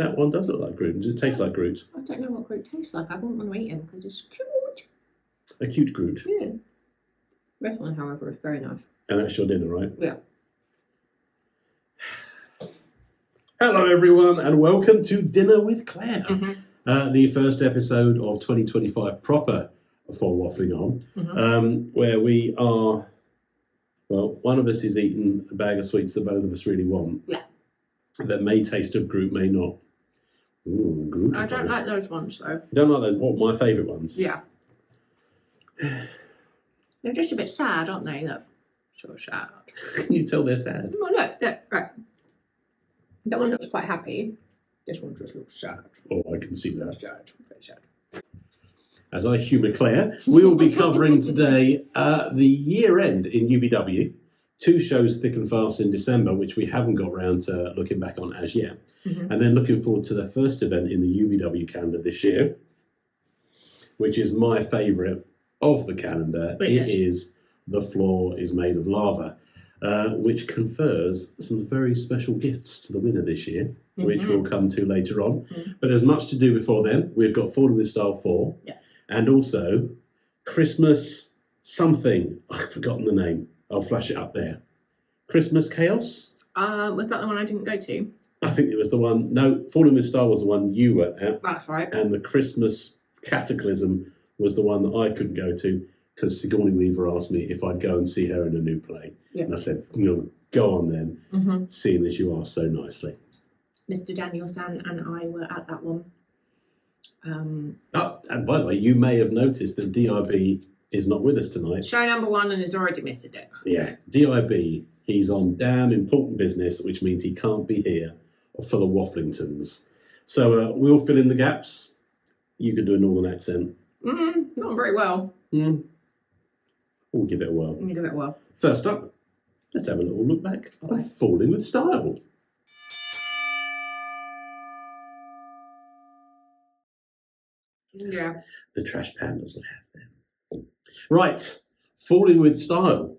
that one does look like Groot. Does it taste like Groot? I don't know what Groot tastes like. I wouldn't want to eat him because it's cute. A cute Groot. Yeah. This one, however, is very nice. And that's your dinner, right? Yeah. Hello, everyone, and welcome to Dinner with Claire, Mm-hmm. the first episode of 2025 proper for Waffling On, where we are, well, one of us is eating a bag of sweets that both of us really want. Yeah. That may taste of Groot, may not. Ooh, Groot. I don't like those ones, though. You don't like those? What, my favourite ones? Yeah. They're just a bit sad, aren't they? Look. Sort of sad. Can you tell they're sad? Well, look, right. That one looks quite happy. This one just looks sad. Oh, I can see that. Sad. Very sad. As I humour Claire, we will be covering today the year end in UBW. 2 shows thick and fast in December, which we haven't got around to looking back on as yet. Mm-hmm. And then looking forward to the first event in the UBW calendar this year, which is my favourite of the calendar. It is The Floor is Made of Lava, which confers some very special gifts to the winner this year, which we'll come to later on. But there's much to do before then. We've got Falling with Style 4, and also Christmas something. I've forgotten the name. I'll flash it up there. Christmas Chaos? Was that the one I didn't go to? I think it was the one. No, Falling with Style was the one you were at. That's right. And the Christmas Cataclysm was the one that I couldn't go to because Sigourney Weaver asked me if I'd go and see her in a new play. Yeah. And I said, go on then, seeing as you asked so nicely. Mr. Danielson and I were at that one. And by the way, you may have noticed that DIB is not with us tonight. Show number 1 and has already missed it. Yeah, DIB, he's on damn important business, which means he can't be here for the Wafflingtons. So we'll fill in the gaps. You can do a northern accent. Not very well. We'll give it a whirl. You give it a whirl. First up, let's have a little look back at Falling with Style. Yeah. The trash pandas would have them. Right, Falling with Style.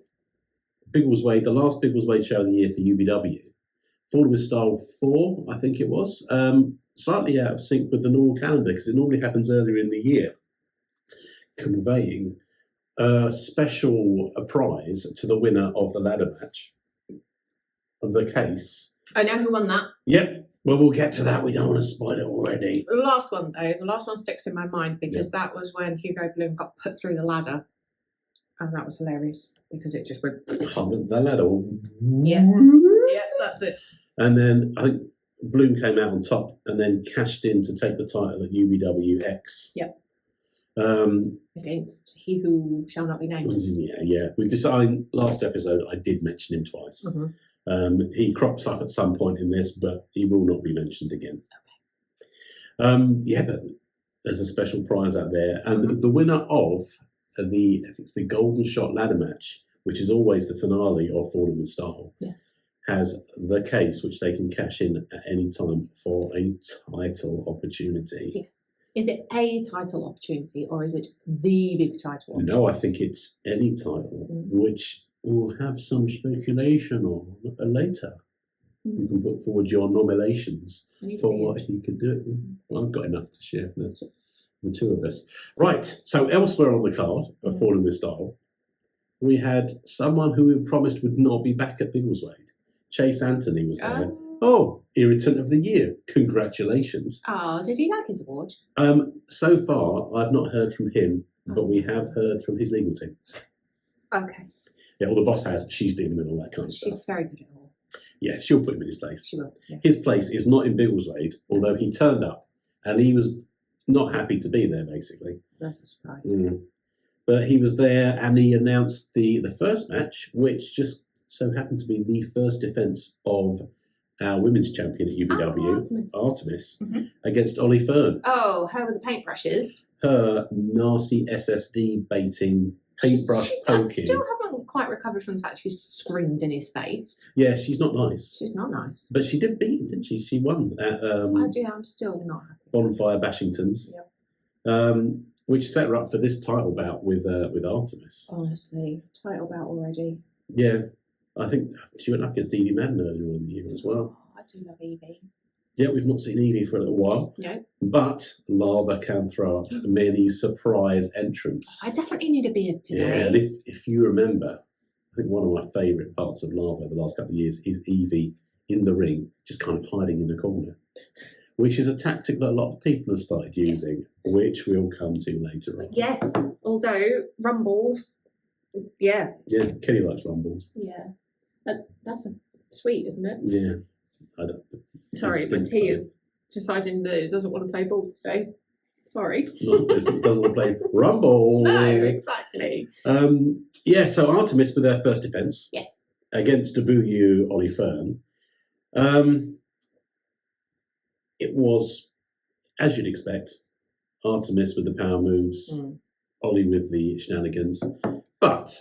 Biggleswade, the last Biggleswade show of the year for UBW. Falling with Style 4, I think it was. Slightly out of sync with the normal calendar because it normally happens earlier in the year. Conveying a special prize to the winner of the ladder match. The case. I know who won that. Yep. Well, we'll get to that. We don't want to spoil it already. The last one, though, the last one sticks in my mind because that was when Hugo Bloom got put through the ladder. And that was hilarious because it just went... The ladder. Yeah, that's it. And then I think Bloom came out on top and then cashed in to take the title at UBWX. Yep. Against He Who Shall Not Be Named. Yeah. We decided last episode I did mention him twice. He crops up at some point in this, but he will not be mentioned again. Okay. But there's a special prize out there, and the winner of the Golden Shot ladder match, which is always the finale of Falling with Style, has the case which they can cash in at any time for a title opportunity. Yes. Is it a title opportunity or is it the big title opportunity? No, I think it's any title, which we'll have some speculation on later. You can put forward your nominations for what he could do. Well, I've got enough to share for the 2 of us. Right, so elsewhere on the card of Falling with Style, we had someone who we promised would not be back at Biggleswade. Chase Anthony was there. Oh, Irritant of the Year. Congratulations. Oh, did he like his award? So far, I've not heard from him, but we have heard from his legal team. Okay. Yeah, well, the boss has. She's dealing with all that kind of stuff. She's very good at it all. Yeah, she'll put him in his place. She will. Yeah. His place is not in Biggleswade, although he turned up and he was not happy to be there, basically. That's a surprise. But he was there and he announced the first match, which just so happened to be the first defence of our women's champion at UBW, Artemis, against Ollie Fern. Oh, her with the paintbrushes. Her nasty SSD baiting, paintbrush poking. I still haven't quite recovered from the fact she screamed in his face. Yeah, she's not nice. She's not nice. But she did beat him, didn't she? She won at I'm still not happy. Bonfire Bashingtons. Yep. Which set her up for this title bout with Artemis. Honestly, title bout already. Yeah. I think she went up against Edie Madden earlier in the year as well. Oh, I do love Evie. Yeah, we've not seen Evie for a little while. No. But Lava can throw up many surprise entrants. I definitely need a beard today. Yeah, and if you remember, I think one of my favourite parts of Lava the last couple of years is Evie in the ring, just kind of hiding in a corner, which is a tactic that a lot of people have started using, which we'll come to later on. Yes, although Rumbles, yeah. Yeah, Kenny likes Rumbles. Yeah. That's sweet, isn't it? Yeah. I don't. Sorry, but T is deciding that it doesn't want to play ball today. Sorry. No, it doesn't want to play Rumble. No, exactly. Yeah, so Artemis with their first defence. Yes. Against Dabuyu Ollie Fern. It was, as you'd expect, Artemis with the power moves, Ollie with the shenanigans. But,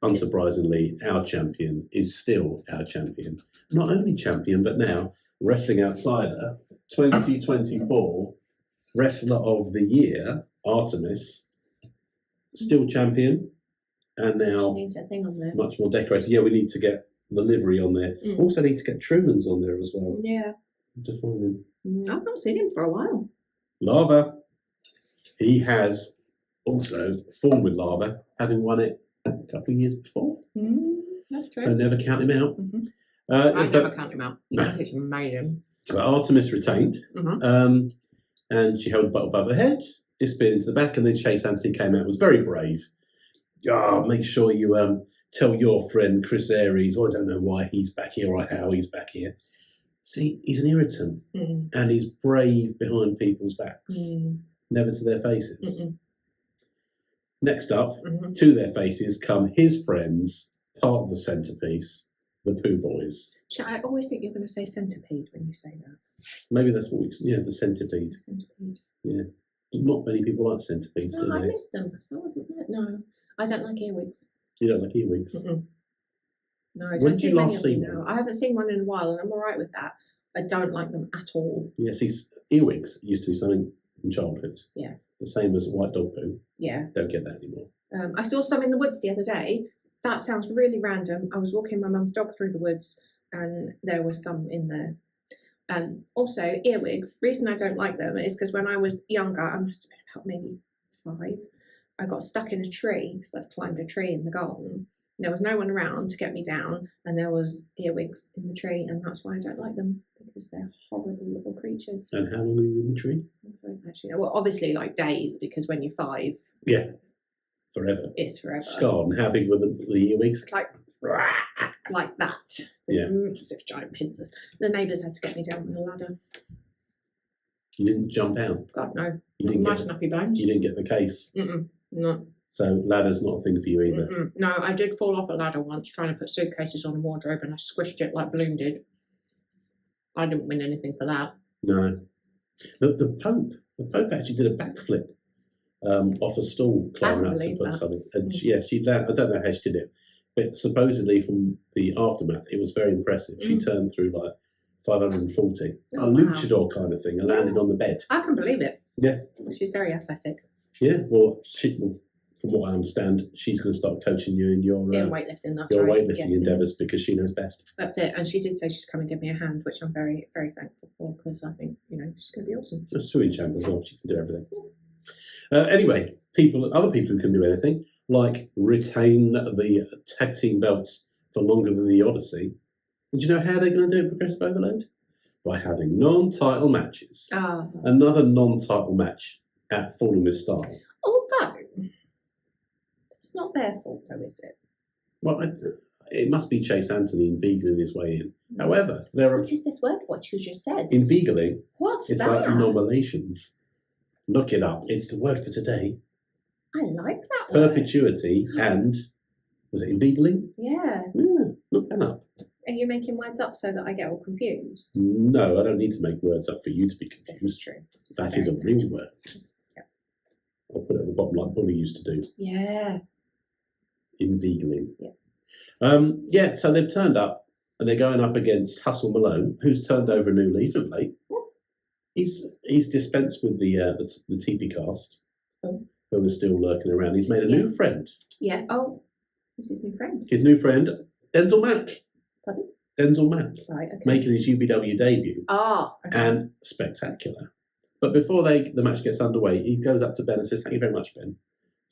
unsurprisingly, our champion is still our champion. Not only champion, but now Wrestling Outsider 2024 Wrestler of the Year, Artemis, still champion, and now needs a thing on there. Much more decorated. Yeah, we need to get the livery on there. Also need to get Truman's on there as well. Yeah. Just find him. I've not seen him for a while. Lava. He has also formed with Lava, having won it a couple of years before. That's true. So never count him out. I never count him out. I think he's amazing. So Artemis retained, and she held the bottle above her head, disappeared into the back, and then Chase Anthony came out, was very brave. Make sure you tell your friend Chris Aries, I don't know why he's back here or how he's back here. See, he's an irritant, and he's brave behind people's backs, never to their faces. Next up, to their faces come his friends, part of the centrepiece, the Pooh Boys. I always think you're going to say centipede when you say that. Maybe that's what the centipede. Centipede. Yeah. Not many people like centipedes, do I they? missed them. That wasn't it. No, I don't like earwigs. You don't like earwigs? No, I When don't did see you many last of them see now. one? I haven't seen one in a while, and I'm all right with that. I don't like them at all. Yeah, see, earwigs used to be something from childhood. Yeah. The same as white dog poo. Yeah. Don't get that anymore. I saw some in the woods the other day. That sounds really random. I was walking my mum's dog through the woods, and there was some in there. Also, earwigs. Reason I don't like them is because when I was younger, I must have been about maybe 5, I got stuck in a tree because I'd climbed a tree in the garden. There was no one around to get me down, and there was earwigs in the tree, and that's why I don't like them, because they're horrible little creatures. And how long were you in the tree? I don't actually know. Well, obviously like days, because when you're 5, Yeah, forever. it's forever. Scarred. And how big were the earwigs? Like that. With Yeah. massive giant pincers. The neighbours had to get me down on a ladder. You didn't jump out. God no. You didn't My get. snappy bones. You didn't get the case. No. So ladder's not a thing for you either. No, I did fall off a ladder once trying to put suitcases on a wardrobe, and I squished it like Bloom did. I didn't win anything for that. No. The Pope actually did a backflip off a stool climbing up to believe put that. something. And she landed, I don't know how she did it, but supposedly from the aftermath, it was very impressive. She turned through like 540. Oh, a luchador kind of thing, and landed on the bed. I can believe it. Yeah. She's very athletic. Yeah, well, from what I understand, she's going to start coaching you in your In weightlifting, that's your right. weightlifting endeavours because she knows best. That's it. And she did say she's come and give me a hand, which I'm very, very thankful for, because I think, she's going to be awesome. A swimming champ as well. She can do everything. Anyway, other people who can do anything, like retain the tag team belts for longer than the Odyssey. And do you know how they're going to do it, Progressive Overload? By having non-title matches. Another non-title match at Falling with Style. Although, it's not their fault, though, is it? Well, it must be Chase Anthony inveigling his way in. However, there are What is this word? What you just said? inveigling. What's It's that? like nominations. Look it up. It's the word for today. I like that word. Perpetuity and was it inveigling? Yeah. Yeah, look that up. Are you making words up so that I get all confused? No, I don't need to make words up for you to be This is confused. true. That is a very real word. Yeah. I'll put it at the bottom like Bully used to do. Yeah. Inveigling. Yeah. So they've turned up and they're going up against Hustle Malone, who's turned over a new leaf of late. He's dispensed with the TP cast, who is still lurking around. He's made a new friend. Yeah. Oh, this is his new friend. His new friend, Denzel Mack. Pardon? Denzel Mack, Right, okay. making his UBW debut. Ah, okay. And spectacular. But before the match gets underway, he goes up to Ben and says, "Thank you very much, Ben,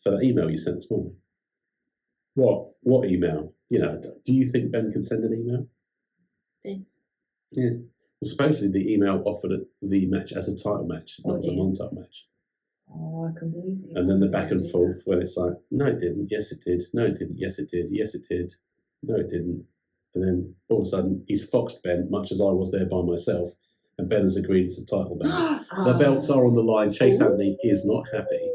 for that email you sent this morning." What email? You know, do you think Ben can send an email? Yeah. Well, supposedly the email offered the match as a title match, not as a non-title match. Oh, I can believe it. And then the back and forth when it's like, no, it didn't. Yes, it did. No, it didn't. Yes, it did. Yes, it did. No, it didn't. And then all of a sudden, he's foxed Ben, much as I was there by myself, and Ben has agreed it's a title match. The belts are on the line. Chase Anthony is not happy.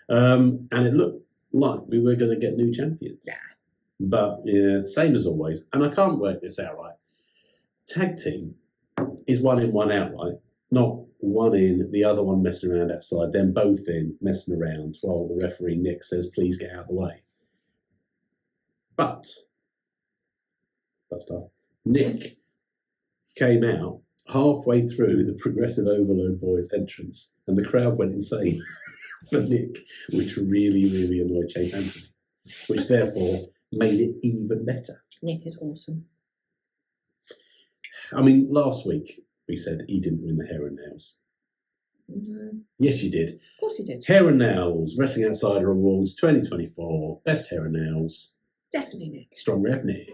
And it looked like we were going to get new champions. Yeah. But yeah, same as always. And I can't work this out right. Tag team is 1 in, 1 out, right? Not 1 in, the other one messing around outside, then both in, messing around, while the referee, Nick, says, please get out of the way. But, that's tough. Nick came out halfway through the Progressive Overload Boys entrance, and the crowd went insane for Nick, which really, really annoyed Chase Anthony, which therefore made it even better. Nick is awesome. I mean, last week we said he didn't win the hair and nails. No. Yes, you did. Of course he did. Hair and Nails, Wrestling Outsider Awards 2024, Best Hair and Nails. Definitely Nick. Strong Rev Nick.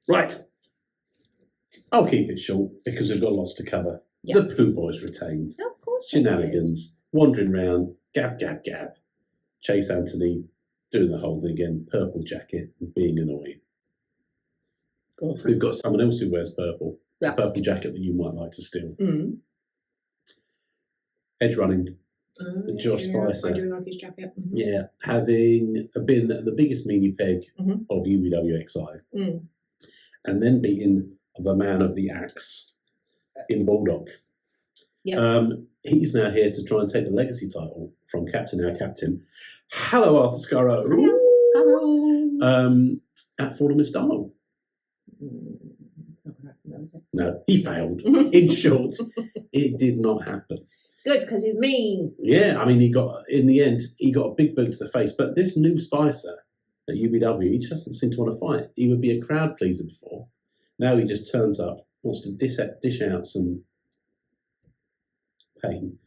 Right. I'll keep it short because we've got lots to cover. Yeah. The Pooh Boys retained. Of course. Shenanigans, wandering round, gab, gab, gab. Chase Anthony doing the whole thing again, purple jacket, and being annoying. We've got someone else who wears purple. Yeah. A purple jacket that you might like to steal. Mm. Edge running. Josh Spicer. I do like his jacket. Mm-hmm. Yeah, having been the biggest meanie peg of UBWXI. Mm. And then beating the man of the axe in Bulldog. Yep. He's now here to try and take the legacy title from Captain, our captain. Hello, Arthur Scarrow. At Fordham and Style. No, he failed. In short, it did not happen. Good, because he's mean. Yeah, I mean, in the end, he got a big boot to the face. But this new Spicer at UBW, he just doesn't seem to want to fight. He would be a crowd pleaser before. Now he just turns up, wants to dish out some pain,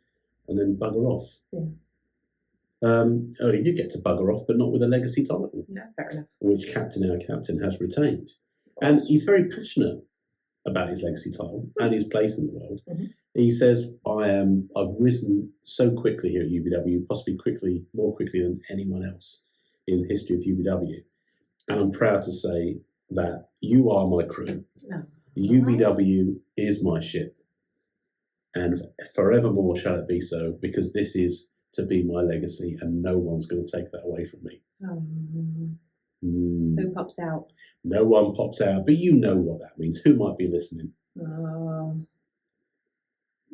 and then bugger off. Yeah. He did get to bugger off, but not with a legacy title. No, fair enough. Which Captain, our captain, has retained. And he's very passionate about his legacy title and his place in the world. Mm-hmm. He says, I've risen so quickly here at UBW, possibly more quickly than anyone else in the history of UBW. And I'm proud to say that you are my crew. No. UBW is my ship. And forevermore shall it be so, because this is to be my legacy and no one's going to take that away from me. Who pops out? No one pops out, but you know what that means. Who might be listening?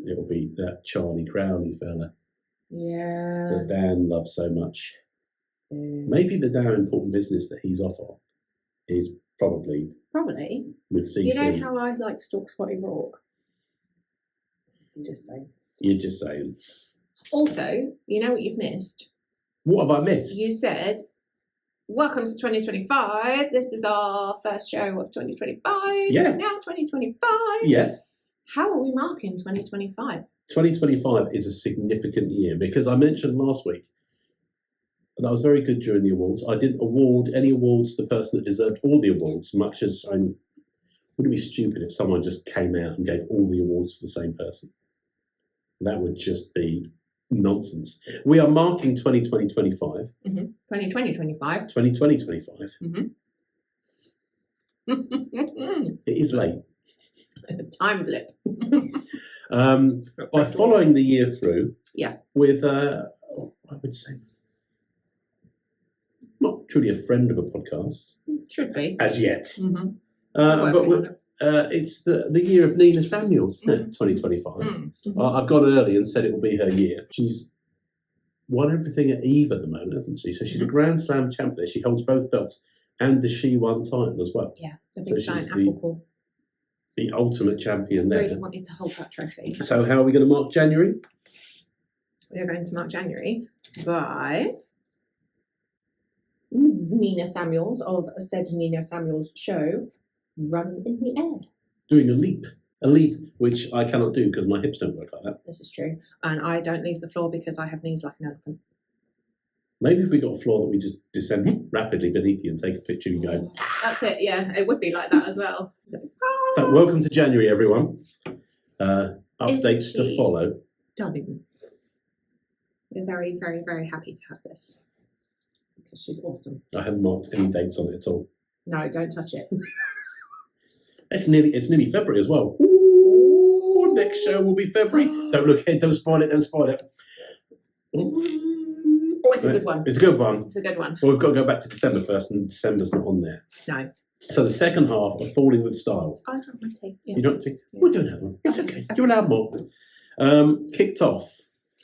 It'll be that Charlie Crowley fella. Yeah. That Dan loves so much. Maybe the damn important business that he's off on is probably with CC. You know how I like to stalk Scotty Rourke? I'm just saying. You're just saying. Also, you know what you've missed? What have I missed? You said, welcome to 2025. This is our first show of 2025. Yeah. It's now 2025. Yeah. How are we marking 2025? 2025 is a significant year because I mentioned last week that I was very good during the awards. I didn't award any awards to the person that deserved all the awards, much as wouldn't it be stupid if someone just came out and gave all the awards to the same person? That would just be nonsense. We are marking 2020-25. 2020-25. 2020-25. It is late. Time blip. By following the year through with, I would say, not truly a friend of a podcast. Should be. As yet. But it's the year of Nina Samuels, 2025. I've gone early and said it will be her year. She's won everything at Eve at the moment, hasn't she? So she's a Grand Slam champ there. She holds both belts and the She Won title as well. Yeah, the big giant apple core. the ultimate champion there. Really wanted to hold that trophy. So how are we going to mark January? We're going to mark January by Nina Samuels of said Nina Samuels show, running in the air. Doing a leap which I cannot do because my hips don't work like that. This is true. And I don't leave the floor because I have knees like an elephant. Maybe if we got a floor that we just descend rapidly beneath you and take a picture and go. That's it, yeah. It would be like that as well. So welcome to January, everyone. Updates to follow. Darling. We're very, very, very happy to have this. Because she's awesome. I haven't marked any dates on it at all. No, don't touch it. It's nearly February as well. Ooh, next show will be February. Don't look ahead, don't spoil it. Oh, it's a good one. It's a good one. It's a good one. Well, we've got to go back to December first, and December's not on there. No. So the second half of Falling with Style. I don't want tea. Yeah. You don't think? Yeah. We don't have one. It's okay. You're allowed more. Kicked off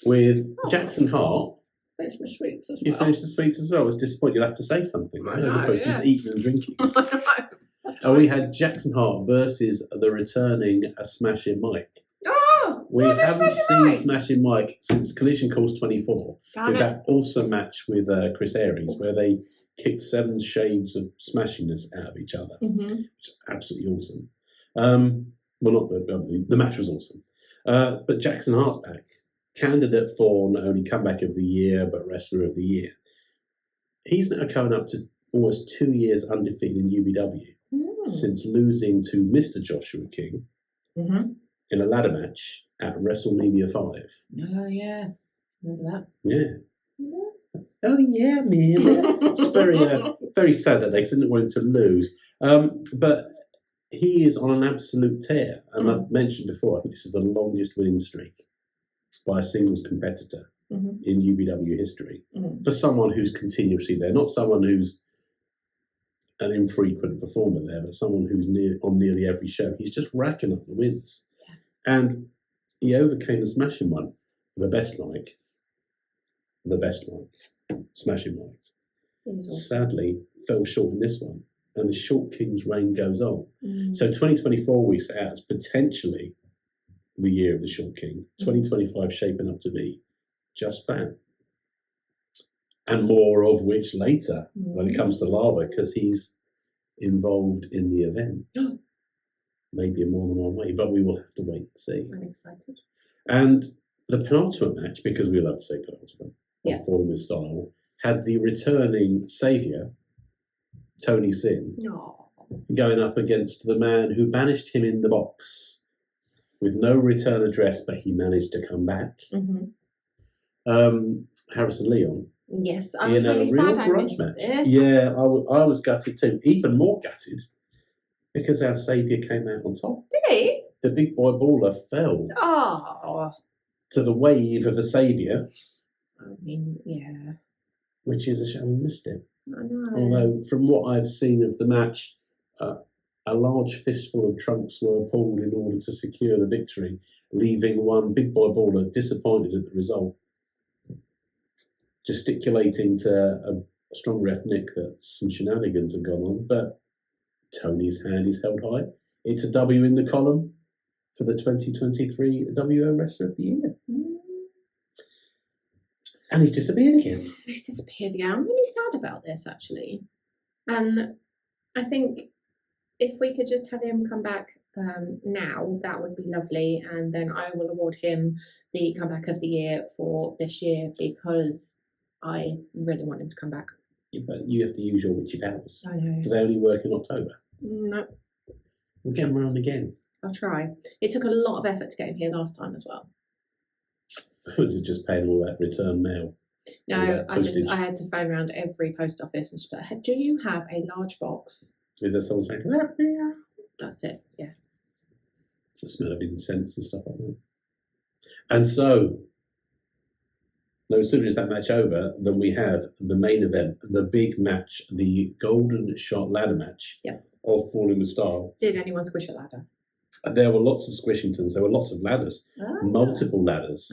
with Jackson Hart. Finish my sweets as well. You finished the sweets as well. It's disappointing. You'll have to say something, right? As opposed to just eating and drinking. And we had Jackson Hart versus the returning Smashing Mike. Oh! We haven't seen Smashing Mike since Collision Course 24. With that awesome match with Chris Aries, where they kicked 7 shades of smashiness out of each other. Mm-hmm. Which is absolutely awesome. Well, not the match was awesome. But Jackson Hart's back. Candidate for not only Comeback of the Year, but Wrestler of the Year. He's now coming up to almost 2 years undefeated in UBW since losing to Mr. Joshua King in a ladder match at WrestleMania 5. Oh, yeah. Remember that? Yeah. Oh, yeah, man. It's very sad that they didn't want him to lose. But he is on an absolute tear. And I've mentioned before, I think this is the longest winning streak by a singles competitor in UBW history for someone who's continuously there, not someone who's an infrequent performer there, but someone who's on nearly every show. He's just racking up the wins. Yeah. And he overcame the Smashing one, the best Mike, Smashing Mike. Awesome. Sadly, fell short in this one, and the Short King's reign goes on. So 2024 we set out as potentially the year of the Short King. 2025 shaping up to be just that. And more of which later when it comes to Lava, because he's involved in the event. Maybe in more than one way, but we will have to wait and see. I'm excited. And the penultimate match, because we love to say penultimate, of Falling with Style, had the returning saviour, Tony Sin, going up against the man who banished him in the box with no return address, but he managed to come back. Harrison Leon. Yes, I was really sad I missed this. Yeah, I was gutted too. Even more gutted because our saviour came out on top. Did he? The big boy baller fell to the wave of the saviour. I mean, yeah. Which is a shame we missed it. I know. Although, from what I've seen of the match, a large fistful of trunks were pulled in order to secure the victory, leaving one big boy baller disappointed at the result, gesticulating to a strong ref Nick that some shenanigans have gone on, but Tony's hand is held high. It's a W in the column for the 2023 WO Wrestler of the Year. And he's disappeared again. He's disappeared again. I'm really sad about this, actually. And I think if we could just have him come back now, that would be lovely. And then I will award him the Comeback of the Year for this year because I really want him to come back. Yeah, but you have to use your witchy powers. I know. Do they only work in October? No. We'll get him around again. I'll try. It took a lot of effort to get him here last time as well. Was it just paying all that return mail? No, I had to phone around every post office and just be like, do you have a large box? Is there someone saying, that's it, yeah. The smell of incense and stuff like that. And so, no sooner is that match over than we have the main event, the big match, the golden shot ladder match of Falling with Style. Did anyone squish a ladder? There were lots of Squishingtons. There were lots of ladders, multiple ladders,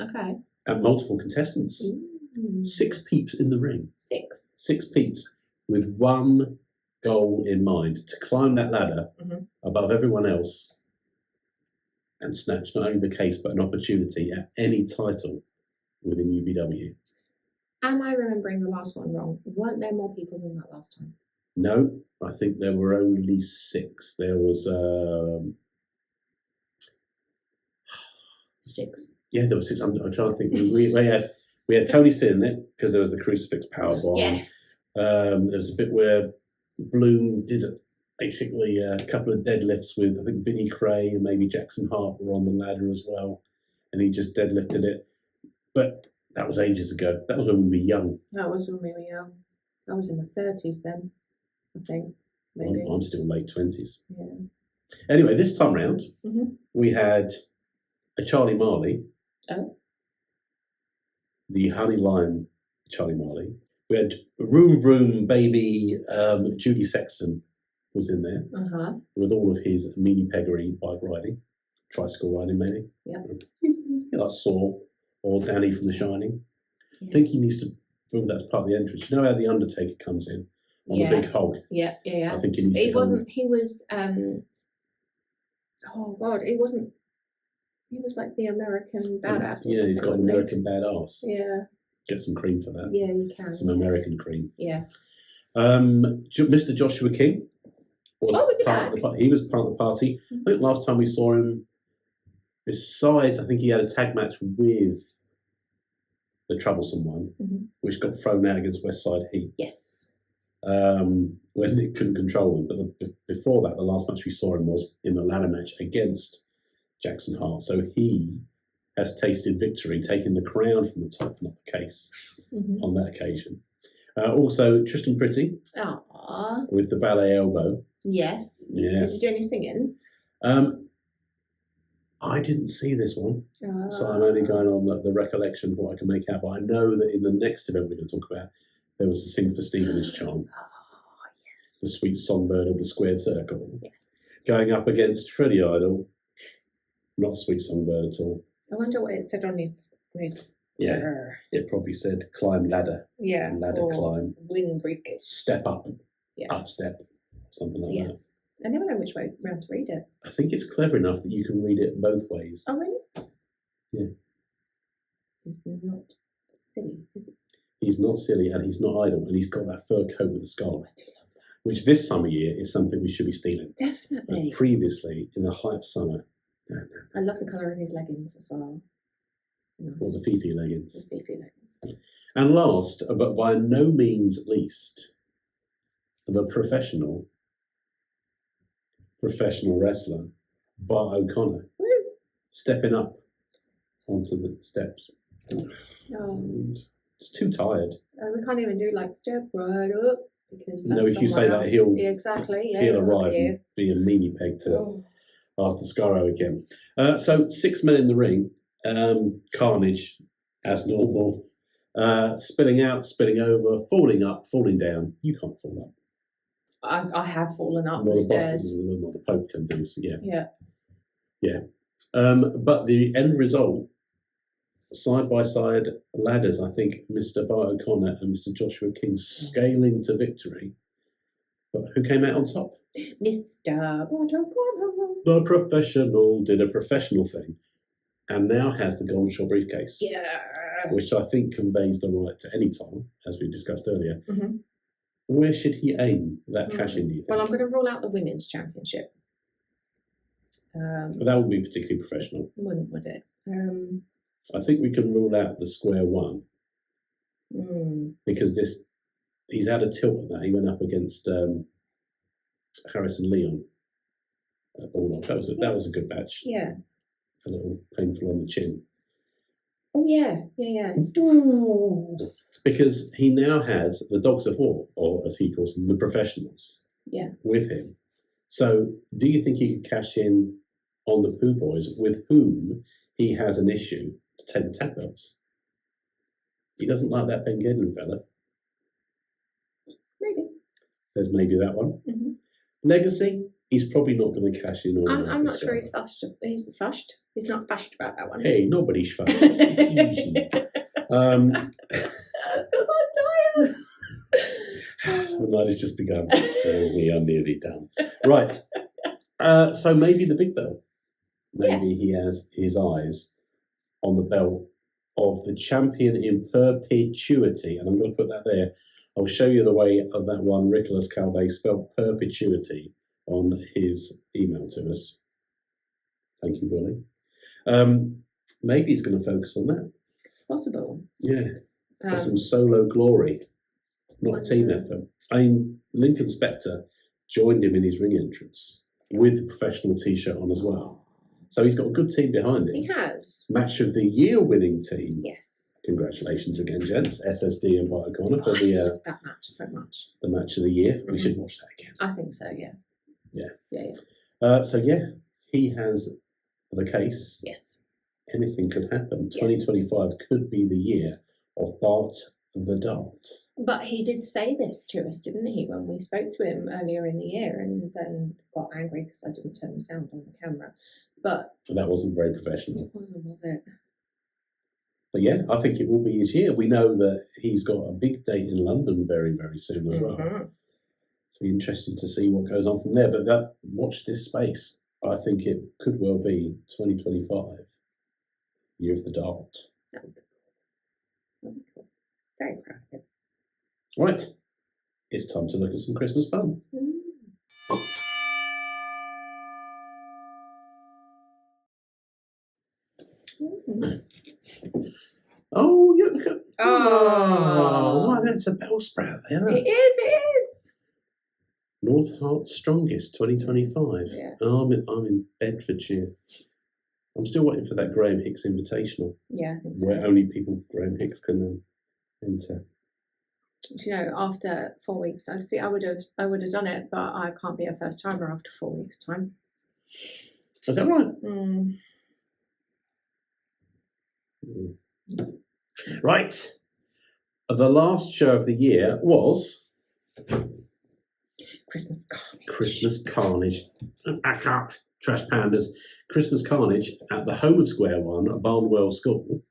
and multiple contestants. 6 peeps in the ring. 6 peeps with one goal in mind: to climb that ladder above everyone else and snatch not only the case but an opportunity at any title within UBW. Am I remembering the last one wrong? Weren't there more people than that last time? No, I think there were only 6. There was 6. Yeah, there were 6. I'm trying to think. We had Tony Sin in it because there was the crucifix powerbomb. Yes. There was a bit where Bloom did basically a couple of deadlifts with, I think, Vinnie Cray and maybe Jackson Hart were on the ladder as well, and he just deadlifted it. But that was ages ago. That was when we were young. That was when we were young. I was in the 30s then, I think. Maybe. I'm still late 20s. Yeah. Anyway, this time round, Mhm. we had a Charlie Marley. Oh. The Honey Lime Charlie Marley. We had Room Room Baby Judy Sexton was in there with all of his meanie peggery bike riding, tricycle riding maybe. Yeah. Like Saw or Danny from The Shining. Yes. I think he needs to build that as part of the entrance. You know how the Undertaker comes in on the big hog? Yeah. I think he needs to. He wasn't. He was. Oh God, he wasn't. He was like the American badass. Yeah, he's got an American badass. Yeah. Get some cream for that. Yeah, you can. Some American cream. Yeah. Mr. Joshua King. Was he back? He was part of the party. I think last time we saw him, besides, I think he had a tag match with the Troublesome One, which got thrown out against West Side Heat. Yes. When it couldn't control him. But before that, the last match we saw him was in the ladder match against Jackson Hart. So he has tasted victory, taking the crown from the top, not the case, on that occasion. Also, Tristan Pretty with the ballet elbow. Yes. Did you do any singing? I didn't see this one, so I'm only going on the recollection of what I can make out. But I know that in the next event we're going to talk about, there was a Sing for Stephen's chant. Yes. The sweet songbird of the squared circle. Yes. Going up against Freddie Idol. Not a sweet songbird at all. I wonder what it said on his Yeah, it probably said climb ladder. Yeah. Ladder climb. Win briefcase. Step up. Yeah. Up step. Something like that. I never know which way round to read it. I think it's clever enough that you can read it both ways. Oh, really? Yeah. He's not silly, is he? He's not silly and he's not idle, and he's got that fur coat with the skull. I do love that. Which this summer year is something we should be stealing. Definitely. But previously, in the height of summer, no. I love the colour of his leggings as well. Or the Fifi leggings. The Fifi leggings. And last, but by no means least, the professional wrestler, Bart O'Connor, stepping up onto the steps. Just too tired. We can't even do like step right up because that's if you say that, he'll arrive and be a meanie peg to Arthur Scarrow again. So 6 men in the ring. Carnage, as normal. Spilling out, spilling over, falling up, falling down. You can't fall up. I have fallen up Well, the the stairs. the Pope can do, so yeah. Yeah. But the end result, side by side ladders, I think Mr. Bart O'Connor and Mr. Joshua King scaling to victory. But who came out on top? Mr. Bart O'Connor. The professional did a professional thing and now has the Golden Shore briefcase. Yeah. Which I think conveys the right to any title, as we discussed earlier. Mm-hmm. Where should he aim that cash in, do you think? Well, I'm going to rule out the women's championship. But that would be particularly professional. Wouldn't, would it? I think we can rule out the square one. Because he's had a tilt at that. He went up against Harrison Leon at Bulldog. That was a good match. Yeah. A little painful on the chin. Oh, yeah. Because he now has the Dogs of War, or as he calls them, the professionals, with him. So do you think he could cash in on the Pooh Boys, with whom he has an issue to take the tag belts? He doesn't like that Ben Gedlin fella. Maybe. There's maybe that one. Mm-hmm. Legacy, he's probably not going to cash in on. I'm not sure he's fussed. He's fussed. He's not fussed about that one. Hey, nobody's fussed. It's easy. The night has just begun. We are nearly done. Right. So maybe the big bell. maybe he has his eyes on the belt of the champion in perpetuity. And I'm going to put that there. I'll show you the way of that one. Nicholas Calvé spelled perpetuity on his email to us. Thank you, Willie. Maybe he's going to focus on that. It's possible. Yeah, for some solo glory, not a team effort. I mean, Lincoln Spector joined him in his ring entrance with the professional T-shirt on as well. So he's got a good team behind him. He has. Match of the year winning team. Yes. Congratulations again, gents. SSD and Vita Corner for I love that match so much. the match of the year. Mm-hmm. We should watch that again. I think so, yeah. So he has the case. Yes. Anything could happen. Yes. 2025 could be the year of Bart the Dart. But he did say this to us, didn't he, when we spoke to him earlier in the year, and then got angry because I didn't turn the sound on the camera. But that wasn't very professional. It wasn't, was it? But yeah, I think it will be his year. We know that he's got a big date in London very, very soon as well. It's be interesting to see what goes on from there. But watch this space. I think it could well be 2025, year of the Dart. That would be cool. That would be cool. Very proud of him. Right, it's time to look at some Christmas fun. Oh, you look at. Oh, wow, that's a bell sprout there. It is. North Hart's Strongest 2025. Yeah. I'm in Bedfordshire. I'm still waiting for that Graham Hicks Invitational. Yeah, I think so. Where only people Graham Hicks can enter. You know, after 4 weeks, I would have done it, but I can't be a first timer after 4 weeks' time. Is that right? Right. The last show of the year was Christmas Carnage. Christmas Carnage. Back up, Trash Pandas. Christmas Carnage at the home of Square One at Barnwell School,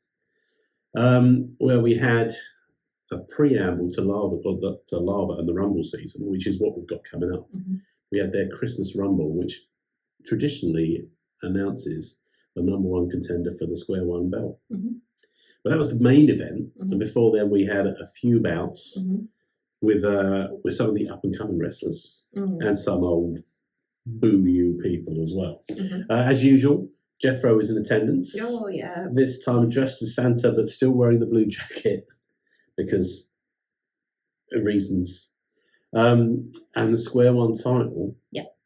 where we had a preamble to Lava and the Rumble season, which is what we've got coming up. We had their Christmas Rumble, which traditionally announces the number one contender for the Square One belt. But that was the main event, and before then we had a few bouts with some of the up and coming wrestlers and some old boo you people as well. As usual, Jethro is in attendance. Oh yeah. This time dressed as Santa, but still wearing the blue jacket because of reasons. And the Square One title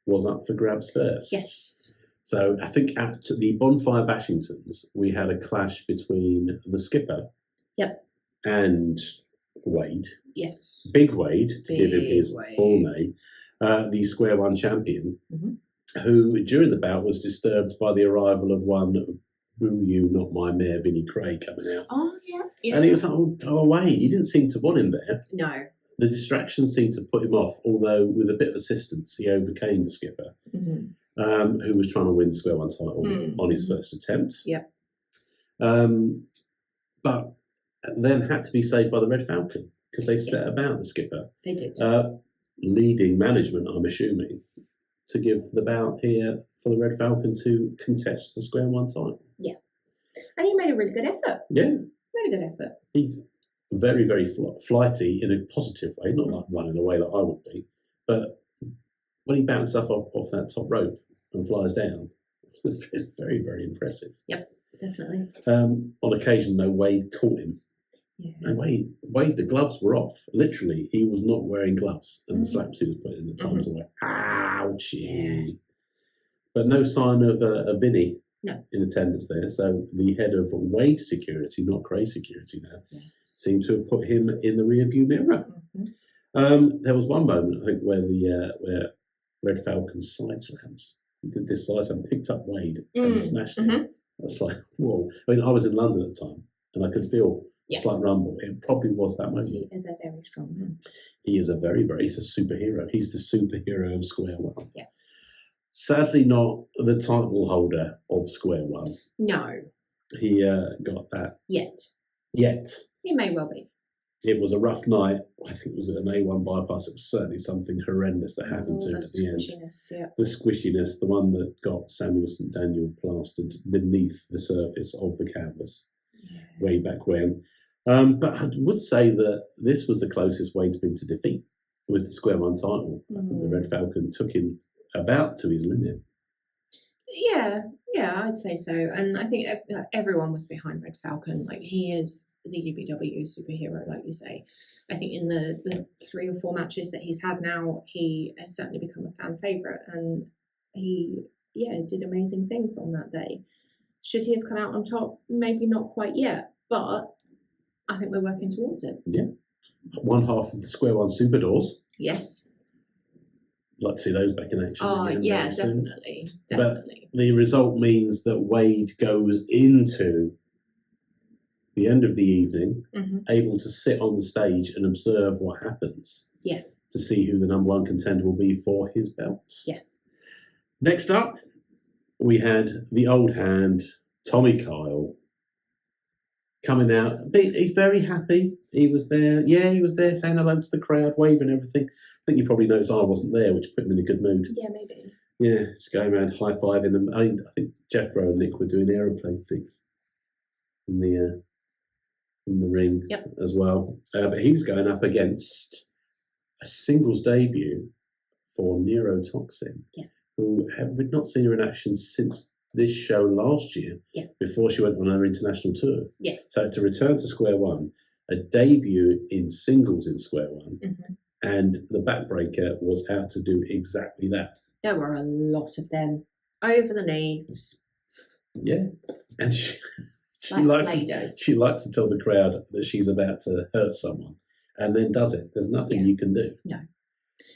was up for grabs first. Yes. So I think at the Bonfire Bashingtons, we had a clash between the skipper and Wade. Yes. Big Wade, to give him his full name, the Square One champion, who during the bout was disturbed by the arrival of one Boo You Not My Mare, Vinnie Cray, coming out. Oh, yeah. And he was like, oh, go away. He didn't seem to want him there. No. The distraction seemed to put him off, although with a bit of assistance, he overcame the skipper. Who was trying to win the Square One title on his first attempt. But then had to be saved by the Red Falcon because they set about the skipper. They did. Leading management, I'm assuming, to give the bout here for the Red Falcon to contest the Square One title. Yeah. And he made a really good effort. Yeah. Really good effort. He's very, very flighty in a positive way, not like running away like I would be, but when he bounces up off that top rope and flies down, it's very, very impressive. Yep, definitely. On occasion, though, Wade caught him. Yeah. And Wade, the gloves were off. Literally, he was not wearing gloves, and the slaps he was putting at times away. Ouchie! Yeah. But no sign of Vinny in attendance there. So the head of Wade Security, not Cray Security now, seemed to have put him in the rearview mirror. There was one moment, I think, where where Red Falcon's side slams. He did this side slam, picked up Wade and smashed him. I was like, whoa. I mean, I was in London at the time, and I could feel a slight rumble. It probably was that moment. He is a very strong man. He is he's a superhero. He's the superhero of Square One. Yeah. Sadly not the title holder of Square One. No. He got that. Yet. Yet. He may well be. it was a rough night. I think it was an A1 bypass. It was certainly something horrendous that happened to him at the end. Yeah. The squishiness, the one that got Samuel St. Daniel plastered beneath the surface of the canvas way back when. But I would say that this was the closest Wade's been to defeat with the Square One title. I think the Red Falcon took him about to his limit. Yeah, I'd say so. And I think everyone was behind Red Falcon. Like, he is the UBW superhero, like you say. I think in the 3 or 4 matches that he's had now, he has certainly become a fan favourite, and he did amazing things on that day. Should he have come out on top? Maybe not quite yet, but I think we're working towards it. Yeah. One half of the Square One Super Doors. Yes. Like to see those back in action. Oh, again yeah, soon. definitely. But the result means that Wade goes into the end of the evening, able to sit on the stage and observe what happens. Yeah. To see who the number 1 contender will be for his belt. Yeah. Next up, we had the old hand, Tommy Kyle, coming out. He's very happy. He was there. Yeah, he was there saying hello to the crowd, waving everything. I think you probably noticed I wasn't there, which put him in a good mood. Yeah, maybe. Yeah, just going around high-fiving them. I think Jeffro and Nick were doing aeroplane things in the ring as well. But he was going up against a singles debut for Neurotoxin, who we'd not seen her in action since this show last year, before she went on her international tour. Yes. So to return to Square One, a debut in singles in Square One, and the backbreaker was how to do exactly that. There were a lot of them. Over the knee. Yeah. And she likes to tell the crowd that she's about to hurt someone, and then does it. There's nothing you can do. No.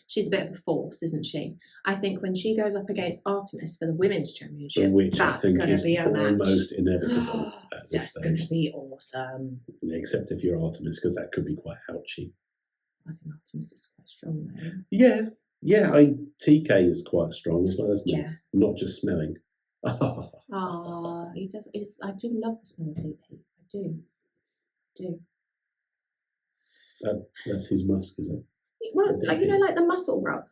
She's a bit of a force, isn't she? I think when she goes up against Artemis for the Women's Championship, which that's I think going to is be a match. almost inevitable at this That's stage. going to be awesome. Yeah, except if you're Artemis, because that could be quite ouchy. I think Artemis is quite strong, though. Yeah. TK is quite strong as well, isn't he? Yeah. Not just smelling. He does. I do love the smell of DP. I do. That's his musk, is it? Well, like the muscle rub.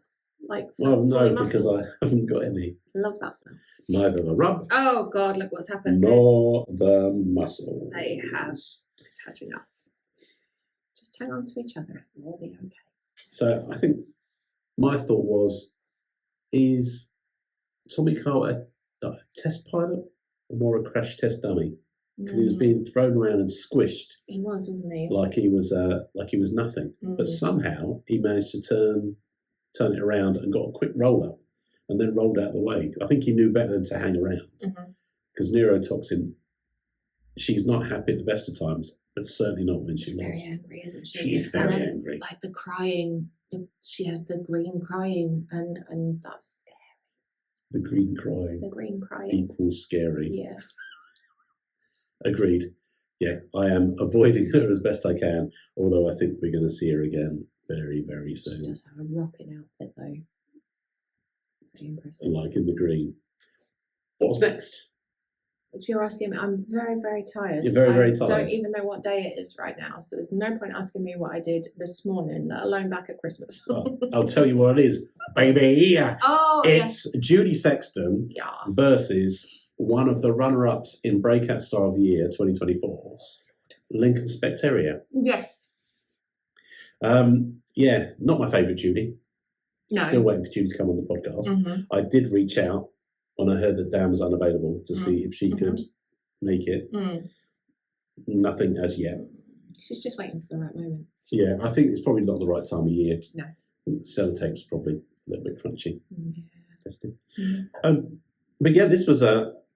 Well, no, muscles. because I haven't got any. Love that smell. Neither the rub. Oh God! Look what's happened. Nor the muscle. They have had enough. Just hang on to each other. We'll be okay. So I think my thought was, is Tommy Kyle a test pilot or more a crash test dummy? Because he was being thrown around and squished. He was, wasn't he? Like he was nothing. But somehow he managed to turn it around and got a quick roll up, and then rolled out of the way. I think he knew better than to hang around. Because Neurotoxin, she's not happy at the best of times, but certainly not when she's very angry, isn't she? She is very angry. Like the crying, she has the green crying, and that's scary. The green crying. The green crying equals scary. Yeah. Agreed. Yeah, I am avoiding her as best I can, although I think we're going to see her again very, very soon. She does have a rocking outfit, though. Very impressive. Like in the green. What's next? Which you're asking me. I'm very, very tired. You're very, very tired. I don't even know what day it is right now, so there's no point asking me what I did this morning, let alone back at Christmas. I'll tell you what it is, baby. Oh, it's Judy Sexton versus one of the runner-ups in Breakout Star of the Year 2024, Lincoln Specteria. Yes. Not my favourite Judy. No. Still waiting for Judy to come on the podcast. I did reach out when I heard that Dan was unavailable to see if she could make it. Nothing as yet. She's just waiting for the right moment. Yeah, I think it's probably not the right time of year. No. Sellotape's probably a little bit crunchy. Yeah. Testing. But yeah, this was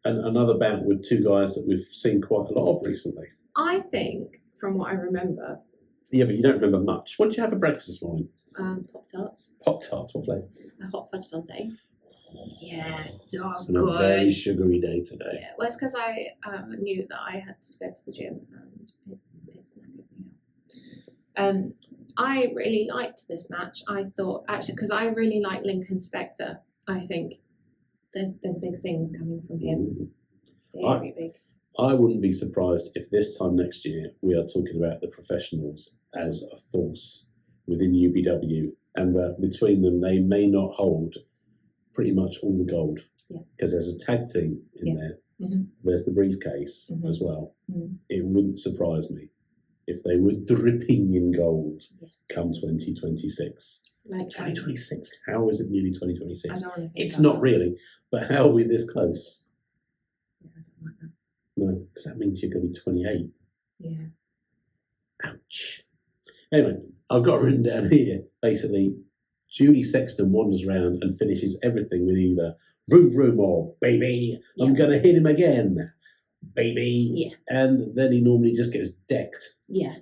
another bout with two guys that we've seen quite a lot of recently. I think, from what I remember... Yeah, but you don't remember much. What did you have for breakfast this morning? Pop-Tarts. Pop-Tarts, what flavour? A hot fudge sundae. Yes, so it's been a very sugary day today. Yeah, well, it's because I knew that I had to go to the gym, and it's not good me out. I really liked this match. I thought, actually, because I really like Lincoln Spector, I think there's big things coming from him. Very big. I wouldn't be surprised if this time next year we are talking about the professionals as a force within UBW, and that between them they may not hold pretty much all the gold. Because there's a tag team in there. There's the briefcase as well. It wouldn't surprise me if they were dripping in gold come 2026. Like 2026? How is it nearly 2026? It's not really, but how are we this close? Yeah, I don't like that. No, because that means you're going to be 28. Yeah. Ouch. Anyway, I've got written down here, basically, Judy Sexton wanders around and finishes everything with either vroom vroom or baby, I'm going to hit him again, baby. Yeah. And then he normally just gets decked. Yeah.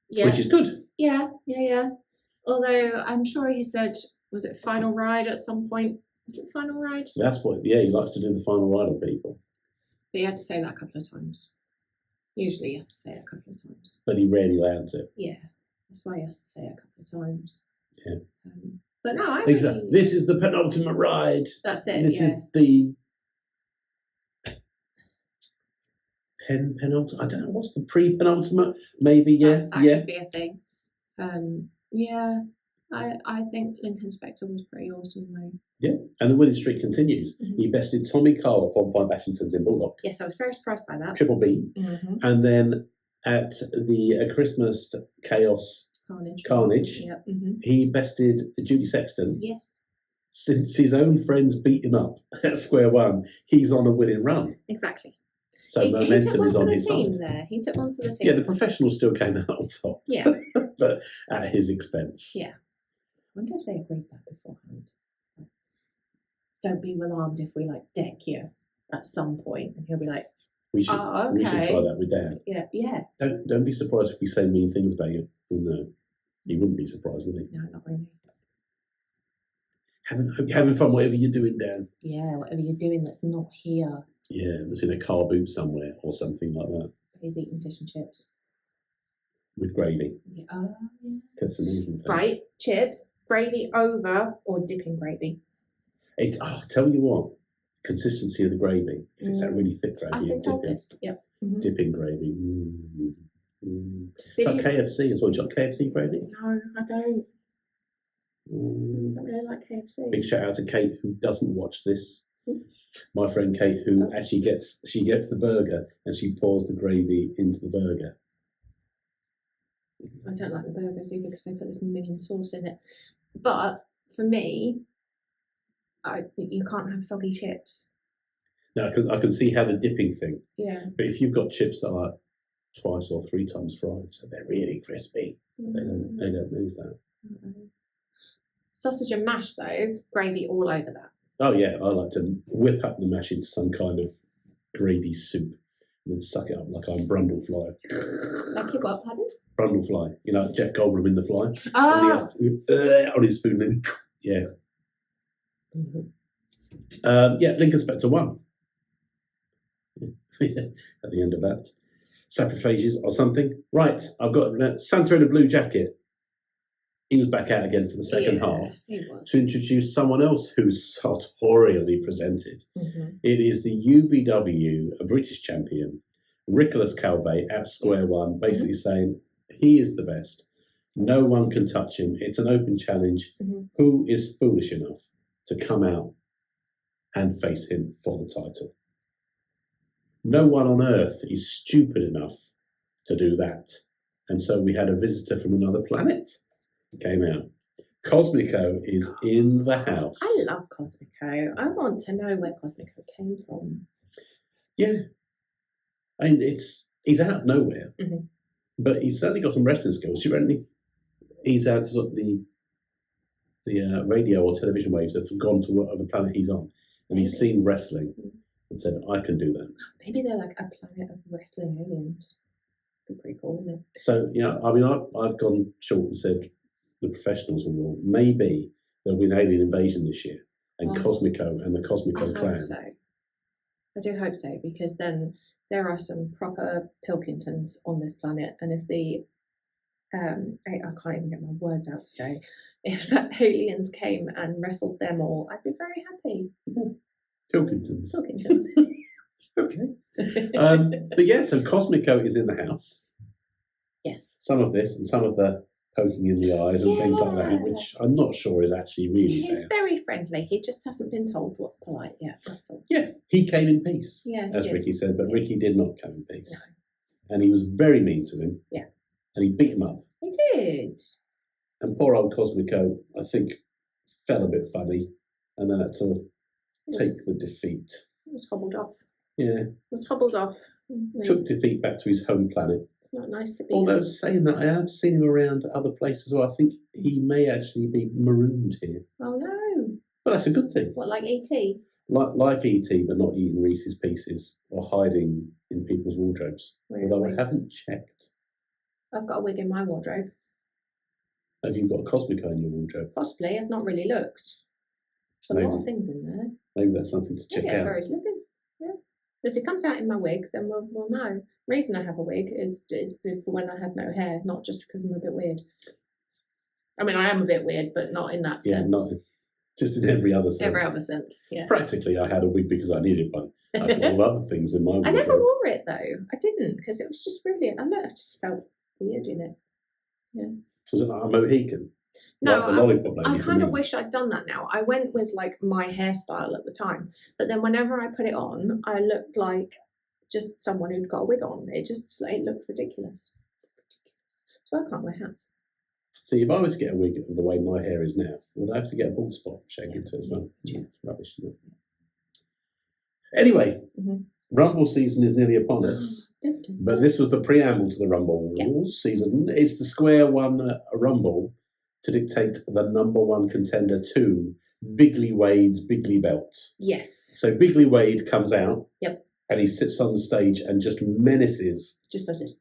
Which is good. Yeah. Although I'm sure he said, was it final ride at some point? Was it final ride? That's what, he likes to do the final ride on people. But he had to say that a couple of times. Usually he has to say it a couple of times. But he rarely lands it. Yeah. That's why he has to say it a couple of times. Yeah. But no, this is the penultimate ride. That's it. This is the penultimate. I don't know what's the pre-penultimate. Maybe that could be a thing. I think Lincoln Spectre was pretty awesome though. Yeah, and the winning streak continues. He bested Tommy Carl upon 5 Ashingtons in Bullock. Yes, I was very surprised by that. Triple B, and then at the Christmas Chaos. Carnage. Yep. He bested Judy Sexton. Yes. Since his own friends beat him up at square one, he's on a winning run. Exactly. So momentum is on his side. There. He took one for the team. Yeah, the professionals still came out on top. Yeah. But at his expense. Yeah. I wonder if they agreed that beforehand. Don't be alarmed if we deck you at some point, and he'll be like, we should try that with Dad. Yeah. Don't be surprised if we say mean things about you. No. He wouldn't be surprised, would he? No, not really. Having fun, whatever you're doing, Dan. Yeah, whatever you're doing that's not here. Yeah, that's in a car boot somewhere or something like that. He's eating fish and chips. With gravy. Yeah. Oh, yeah. That's an even thing. Right, chips, gravy over or dipping gravy. Tell you what, consistency of the gravy. If it's that really thick gravy, I've been told this. Yep. Dipping gravy. It's like KFC as well. Do you like KFC gravy? No, I don't. I don't really like KFC. Big shout out to Kate, who doesn't watch this. My friend Kate, who actually gets the burger and she pours the gravy into the burger. I don't like the burgers either because they put this minging sauce in it. But for me, you can't have soggy chips. Now I can see how the dipping thing. Yeah. But if you've got chips that are 2 or 3 times fried, so they're really crispy, they don't lose that. Sausage and mash though, gravy all over that. Oh yeah, I like to whip up the mash into some kind of gravy soup and then suck it up like I'm Brundlefly. Like you what, pardon? Brundlefly, Jeff Goldblum in The Fly. Ah. On his spoon, then yeah. Lincoln Spectre won. At the end of that. Saprophages or something. Right, I've got Santa in a blue jacket. He was back out again for the second half to introduce someone else who's sartorially presented. It is the UBW, a British champion, Nicholas Calvey at square one, basically saying he is the best. No one can touch him. It's an open challenge. Who is foolish enough to come out and face him for the title? No one on earth is stupid enough to do that. And so we had a visitor from another planet came out. Cosmico is in the house. I love Cosmico. I want to know where Cosmico came from. Yeah. I mean, he's out of nowhere. But he's certainly got some wrestling skills. He's out sort of the radio or television waves that have gone to whatever planet he's on. And he's seen wrestling and said, I can do that. Maybe they're like a planet of wrestling aliens. Be pretty cool, wouldn't it? So, I mean, I've gone short and said the professionals will rule. Maybe there'll be an alien invasion this year. And Cosmico and the Cosmico clan. I do hope so, because then there are some proper Pilkingtons on this planet. And if the, I can't even get my words out today, if the aliens came and wrestled them all, I'd be very happy. Pilkingtons. Okay. But yeah, so Cosmico is in the house. Yes. some of this and some of the poking in the eyes and things like that, which I'm not sure is actually really He's fair. very friendly. He just hasn't been told what's polite yet. That's all. Yeah, he came in peace, as Ricky said, but Ricky did not come in peace. No. And he was very mean to him. Yeah. And he beat him up. He did. And poor old Cosmico, I think, fell a bit funny and then had to take the defeat. He was hobbled off. Yeah. Was hobbled off. Took defeat back to his home planet. It's not nice to be. Although saying that, I have seen him around other places where I think he may actually be marooned here. Oh no! But that's a good thing. What, like E.T.? Like E.T., but not eating Reese's Pieces or hiding in people's wardrobes. Although I haven't checked. I've got a wig in my wardrobe. Have you got a Cosmico in your wardrobe? Possibly. I've not really looked. There's a lot of things in there. Maybe that's something to check out. That's where he's living. Yeah. If it comes out in my wig, then we'll know. The reason I have a wig is for when I had no hair, not just because I'm a bit weird. I mean, I am a bit weird, but not in that sense. Yeah, not just in every other sense. Every other sense, yeah. Practically, I had a wig because I needed one. I've got all other things in my wardrobe. I never wore it, though. I didn't, because it was just really, I just felt weird in it. Yeah. So is it like a Mohican? No, like I kind of wish I'd done that now. I went with like my hairstyle at the time, but then whenever I put it on, I looked like just someone who'd got a wig on. It looked ridiculous. So I can't wear hats. See, if I were to get a wig of the way my hair is now, would I have to get a bald spot shake into it as well? Yeah, it's rubbish, isn't it? Anyway, Rumble season is nearly upon us, but this was the preamble to the Rumble season. It's the Square One Rumble to dictate the number one contender to Bigley Wade's Bigley belt. Yes. So Bigley Wade comes out. Yep. And he sits on the stage and just menaces. Just as this.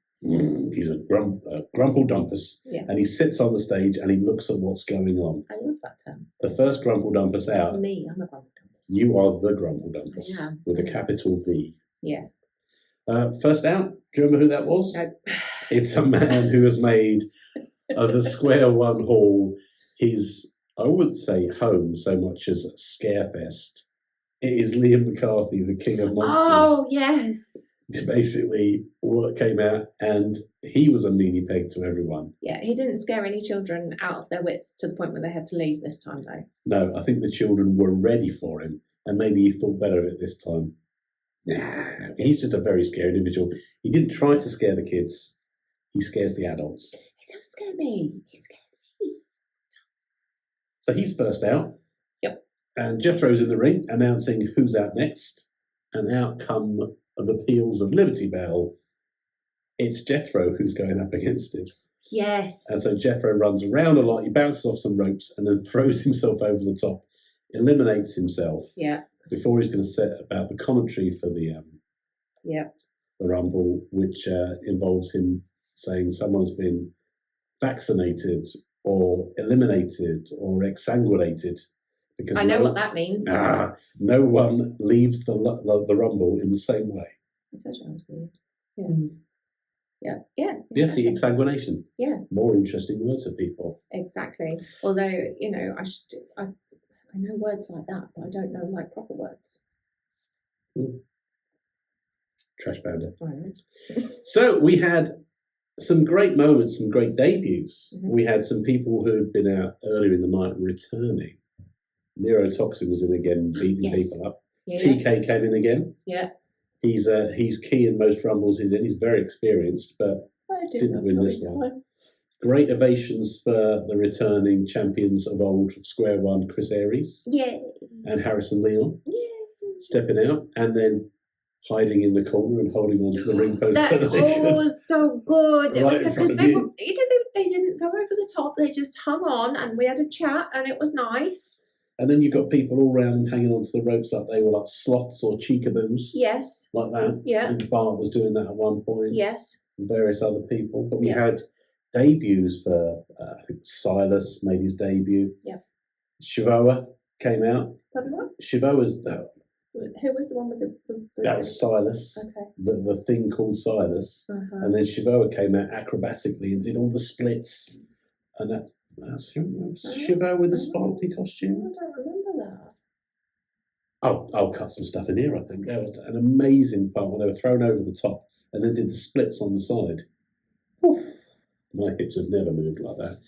He's a grumple dumpus. Yeah. And he sits on the stage and he looks at what's going on. I love that term. The first grumple dumpus out. That's me. I'm a grumple dumpus. You are the grumple dumpus. I am. With a capital V. Yeah. First out, do you remember who that was? No. It's a man who has made the Square One Hall his, I wouldn't say home so much as Scarefest. It is Liam McCarthy, the King of Monsters. Oh, yes. Basically, what came out, and he was a meanie peg to everyone. Yeah, he didn't scare any children out of their wits to the point where they had to leave this time, though. No, I think the children were ready for him, and maybe he thought better of it this time. Nah, he's just a very scary individual. He didn't try to scare the kids. He scares the adults. He does scare me. He scares me. So he's first out. Yep. And Jethro's in the ring, announcing who's out next. And out come the peals of Liberty Bell. It's Jethro who's going up against him. Yes. And so Jethro runs around a lot. He bounces off some ropes and then throws himself over the top, eliminates himself. Yeah. Before he's going to set about the commentary for the Rumble, which involves him saying someone's been vaccinated or eliminated or exsanguinated. Because I know what that means. No one leaves the Rumble in the same way. That sounds weird. Yeah. Yeah. Yeah. Yes, the exsanguination. Yeah. More interesting words for people. Exactly. Although, I know words like that, but I don't know like proper words. Trash pounder. I know. So we had some great moments, some great debuts. Mm-hmm. We had some people who had been out earlier in the night returning. Neurotoxin was in again, beating people up. Yeah. TK came in again. Yeah. He's key in most rumbles he's in. He's very experienced, but didn't win this one. Great ovations for the returning champions of old of Square One, Chris Aries. Yeah. And Harrison Leon. Yeah. Stepping out and then hiding in the corner and holding on to the ring post. That was so good. It was because they didn't go over the top. They just hung on and we had a chat and it was nice. And then you've got people all around hanging onto the ropes like they were like sloths or cheekaboos. Yes. Like that. Yeah. And Bart was doing that at one point. Yes. And various other people. But we had debuts for, I think Silas made his debut. Yeah. Shivoa came out. Pardon what? Shivoa's... Who was the one with the that was Silas. Okay. The thing called Silas. Uh-huh. And then Shivoa came out acrobatically and did all the splits. And that's Shivoa with the sparkly costume. I don't remember that. I'll cut some stuff in here, I think. That was an amazing part when they were thrown over the top and then did the splits on the side. Whew. My hips have never moved like that.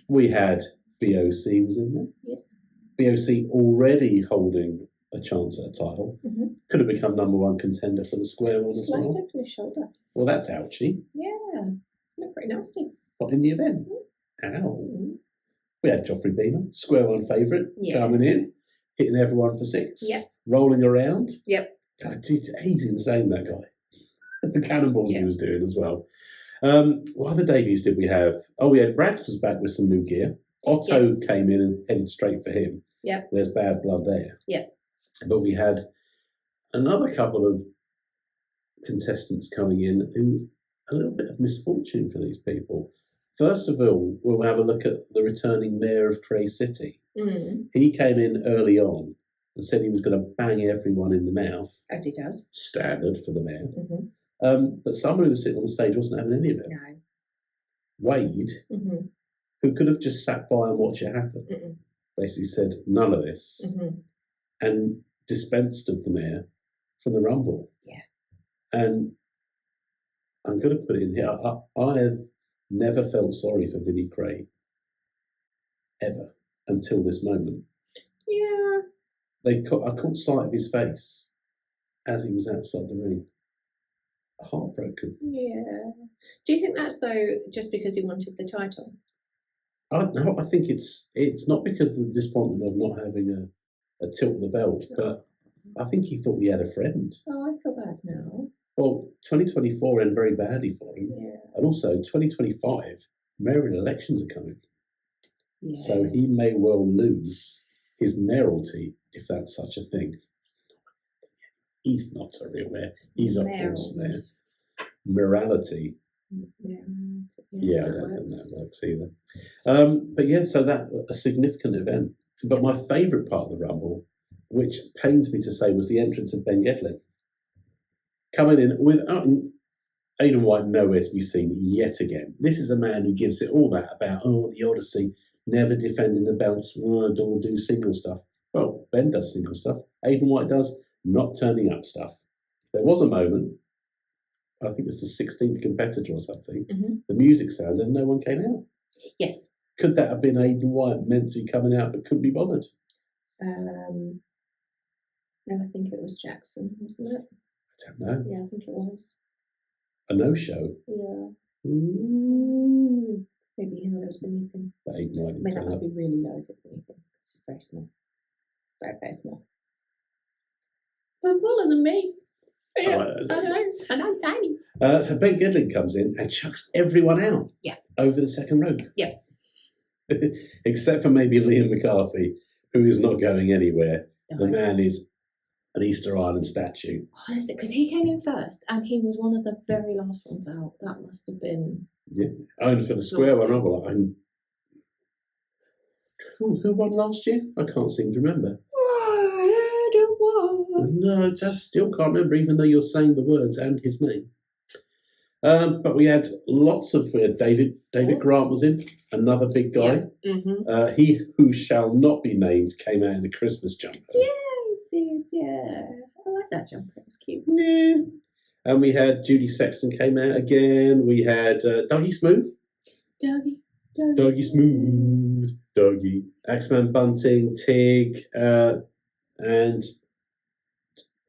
We had BOC was in there. Yes. BOC already holding a chance at a title. Mm-hmm. Could have become number one contender for the square one as Sliced well. open his shoulder. Well, that's ouchy. Yeah. Looked pretty nasty. What in the event? Mm-hmm. Ow. Mm-hmm. We had Joffrey Beamer, square one favourite, coming in, hitting everyone for 6. Yep. Rolling around. Yep. God, he's insane, that guy. The cannonballs he was doing as well. What other debuts did we have? Oh, we had Brad was back with some new gear. Otto came in and headed straight for him. Yep. There's bad blood there. Yep. But we had another couple of contestants coming in who a little bit of misfortune for these people. First of all, we'll have a look at the returning mayor of Cray City. Mm. He came in early on and said he was going to bang everyone in the mouth. As he does. Standard for the mayor. Mm-hmm. But someone who was sitting on the stage wasn't having any of it. No. Wade, who could have just sat by and watched it happen, basically said none of this and dispensed of the mayor from the Rumble. Yeah. And I'm going to put it in here. I have never felt sorry for Vinnie Cray ever until this moment. Yeah. I caught sight of his face as he was outside the ring. Heartbroken. Yeah. Do you think that's though just because he wanted the title? No, I think it's not because of the disappointment of not having a tilt of the belt, but I think he thought he had a friend. Oh, I feel bad now. Well, 2024 ended very badly for him. Yeah. And also 2025, mayoral elections are coming. Yes. So he may well lose his mayoralty, if that's such a thing. He's not a real mayor. He's a false mayor. Morality. Yeah, I don't think that works either. But yeah, so that a significant event. But my favourite part of the Rumble, which pains me to say, was the entrance of Ben Gedlin. Coming in without Aidan White nowhere to be seen yet again. This is a man who gives it all that about, the Odyssey, never defending the belts, don't do single stuff. Well, Ben does single stuff. Aidan White does not turning up stuff. There was a moment, I think it's the 16th competitor or something, the music sounded and no one came out. Yes. Could that have been Aidan White meant to be coming out but couldn't be bothered? No, I think it was Jackson, wasn't it? I don't know. Yeah, I think it was. A no-show? Yeah. Maybe he thought it was beneath him. But Aidan White I mean, that must be really low if it's beneath him. It's very small. Very, very small. It's smaller than me. Yeah, I know. And I'm tiny. So Ben Gedlin comes in and chucks everyone out. Yeah. Over the second rope. Yeah. Except for maybe Liam McCarthy, who is not going anywhere. No. The man is an Easter Island statue. Honestly, because he came in first and he was one of the very last ones out. That must have been. Yeah. And for the square one, who won last year? I can't seem to remember. No, I just still can't remember, even though you're saying the words and his name. But we had lots of David Grant was in, another big guy. Yeah. He who shall not be named came out in a Christmas jumper. Yeah, he did. Yeah, I like that jumper. It was cute. Yeah. And we had Judy Sexton came out again. We had Dougie Smooth. Dougie Smooth. Dougie. Axeman Bunting, Tig, and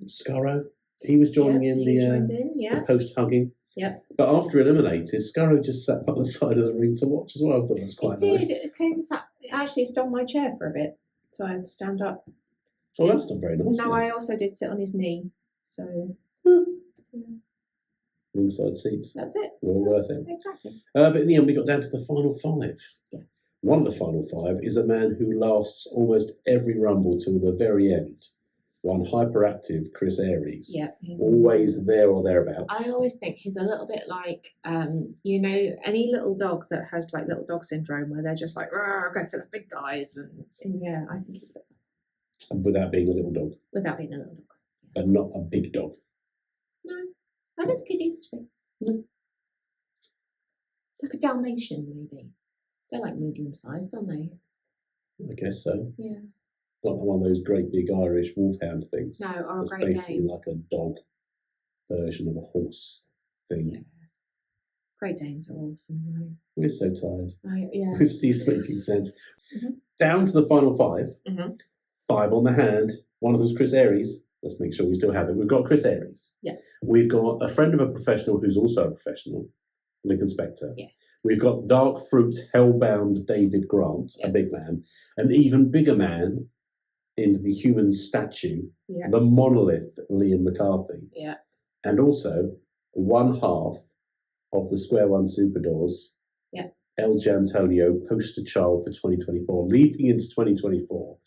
Scarrow. He was joining the post hugging. Yep. But after eliminated, Scarrow just sat by the side of the ring to watch as well. I thought that was quite nice. It actually stole my chair for a bit, so I had to stand up. Well, that's not very nice. No, I also did sit on his knee, so. Ringside seats. That's it. Well worth it. Exactly. But in the end, we got down to the final 5. Yeah. One of the final 5 is a man who lasts almost every Rumble till the very end. One hyperactive Chris Aries. Yeah. Always there or thereabouts. I always think he's a little bit like, any little dog that has like little dog syndrome where they're just like, go for the big guys. And yeah, I think he's a bit. Without being a little dog. Without being a little dog. But not a big dog. No, I don't think it needs to be. No. Like a Dalmatian, maybe. They're like medium-sized, aren't they? I guess so. Yeah. Not one of those great big Irish wolfhound things. No, or a it's Great basically Dane. like a dog version of a horse thing. Yeah. Great Danes are awesome, We're so tired. yeah. We've ceased sleeping sense. Mm-hmm. Down to the final 5. Mm-hmm. 5 on the hand. One of them's Chris Aries. Let's make sure we still have it. We've got Chris Aries. Yeah. We've got a friend of a professional who's also a professional, Lincoln Spectre. Yeah. We've got Dark Fruit, Hellbound David Grant, a big man. An even bigger man in the human statue, the monolith Liam McCarthy. Yeah. And also one half of the Square One Superdors, El Antonio, poster child for 2024, leaping into 2024,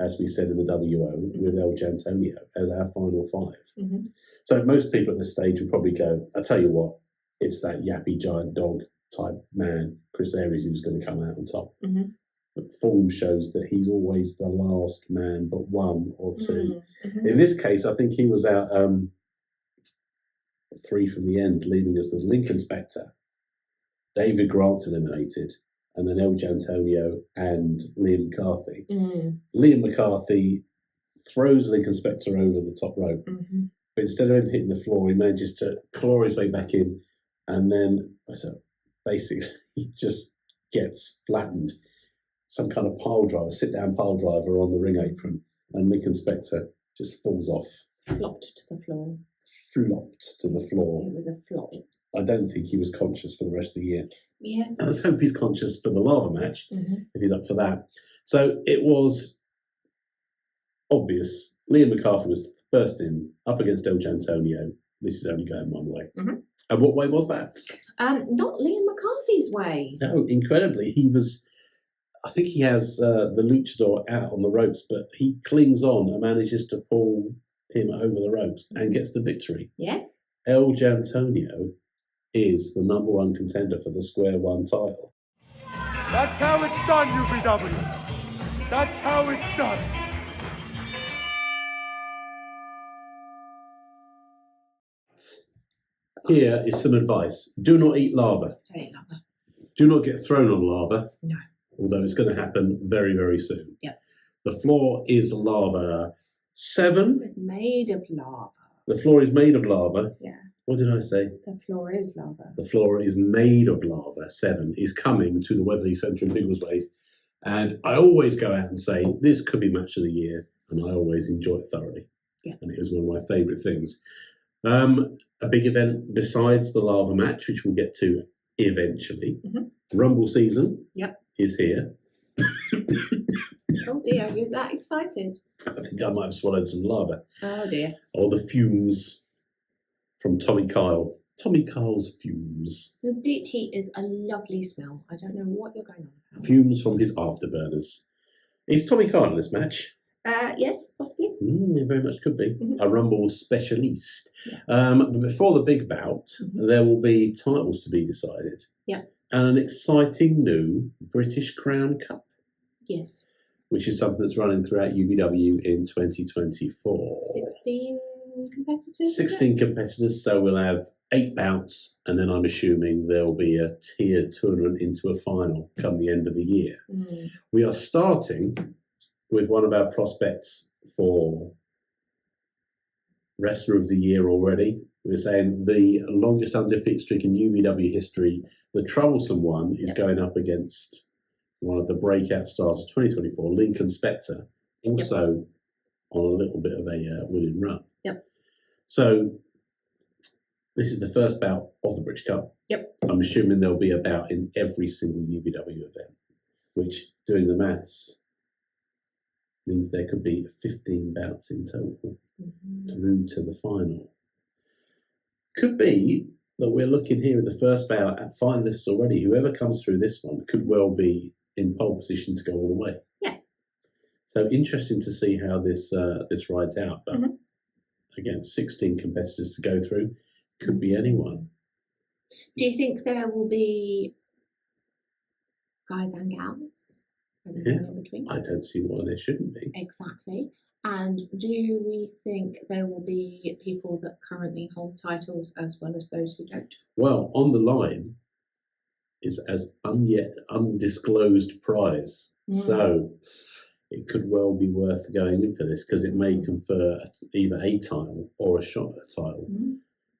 as we said in the WO, with El Antonio as our final 5. Mm-hmm. So most people at this stage would probably go, I tell you what, it's that yappy giant dog type man, Chris Aries, who's going to come out on top. Mm-hmm. But form shows that he's always the last man, but 1 or 2. Mm-hmm. In this case, I think he was out 3 from the end, leaving us with Lincoln Spectre, David Grant eliminated, and then El Antonio and Liam McCarthy. Mm. Liam McCarthy throws Lincoln Spectre over the top rope, but instead of him hitting the floor, he manages to claw his way back in, and then basically he just gets flattened. Some kind of pile driver, sit-down pile driver on the ring apron, and Lincoln Spectre just falls off. Flopped to the floor. Flopped to the floor. It was a flop. I don't think he was conscious for the rest of the year. Yeah. Let's hope he's conscious for the lava match, if he's up for that. So it was obvious. Liam McCarthy was first in, up against El Antonio. This is only going one way. And what way was that? Not Liam McCarthy's way. No, incredibly. He was, I think he has the luchador out on the ropes, but he clings on and manages to pull him over the ropes and gets the victory. Yeah. El Antonio is the number 1 contender for the Square One title. That's how it's done, UBW. That's how it's done. Here is some advice. Do not eat lava. Don't eat lava. Do not get thrown on lava. No. Although it's going to happen very, very soon. Yeah. The floor is lava 7. It's made of lava. The floor is made of lava. Yeah. What did I say? The floor is lava. The floor is made of lava. 7 is coming to the Weatherly Centre in Biggleswade. And I always go out and say, this could be match of the year. And I always enjoy it thoroughly. Yeah. And it was one of my favourite things. A big event besides the lava match, which we'll get to eventually. Rumble season is here. Oh dear, you're that excited. I think I might have swallowed some lava. Oh dear. Or the fumes from Tommy Kyle. Tommy Kyle's fumes. The deep heat is a lovely smell. I don't know what you're going on about. Fumes from his afterburners. Is Tommy Kyle in this match? Yes, possibly. It very much could be. A Rumble specialist. Yeah. But before the big bout, there will be titles to be decided. Yeah. And an exciting new British Crown Cup. Yes. Which is something that's running throughout UBW in 2024. 16 competitors? 16 competitors, so we'll have 8 bouts, and then I'm assuming there'll be a tiered tournament into a final come the end of the year. We are starting with one of our prospects for Wrestler of the Year already. We're saying the longest undefeated streak in UBW history, the troublesome one, is going up against one of the breakout stars of 2024, Lincoln Spectre, also on a little bit of a winning run. So this is the first bout of the British Cup. I'm assuming there'll be a bout in every single UBW event, which, doing the maths, means there could be 15 bouts in total through to the final. Could be that we're looking here in the first bout at finalists already. Whoever comes through this one could well be in pole position to go all the way. Yeah. So interesting to see how this rides out. But again, 16 competitors to go through. Could be anyone. Do you think there will be guys and gals? In between? I don't see why there shouldn't be. Exactly. And do we think there will be people that currently hold titles as well as those who don't? Well, on the line is as yet undisclosed prize. So it could well be worth going in for this because it may confer either a title or a shot at a title.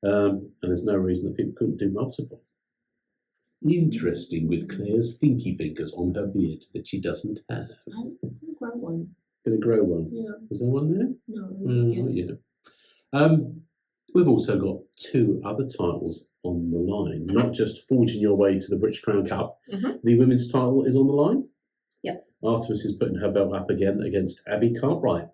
And there's no reason that people couldn't do multiple. Interesting, with Claire's thinky fingers on her beard that she doesn't have. I'm going to grow one. Going to grow one. Yeah. Was there one there? No. Not yet. We've also got 2 other titles on the line, not just forging your way to the British Crown Cup. The women's title is on the line. Yep. Artemis is putting her belt up again against Abby Cartwright.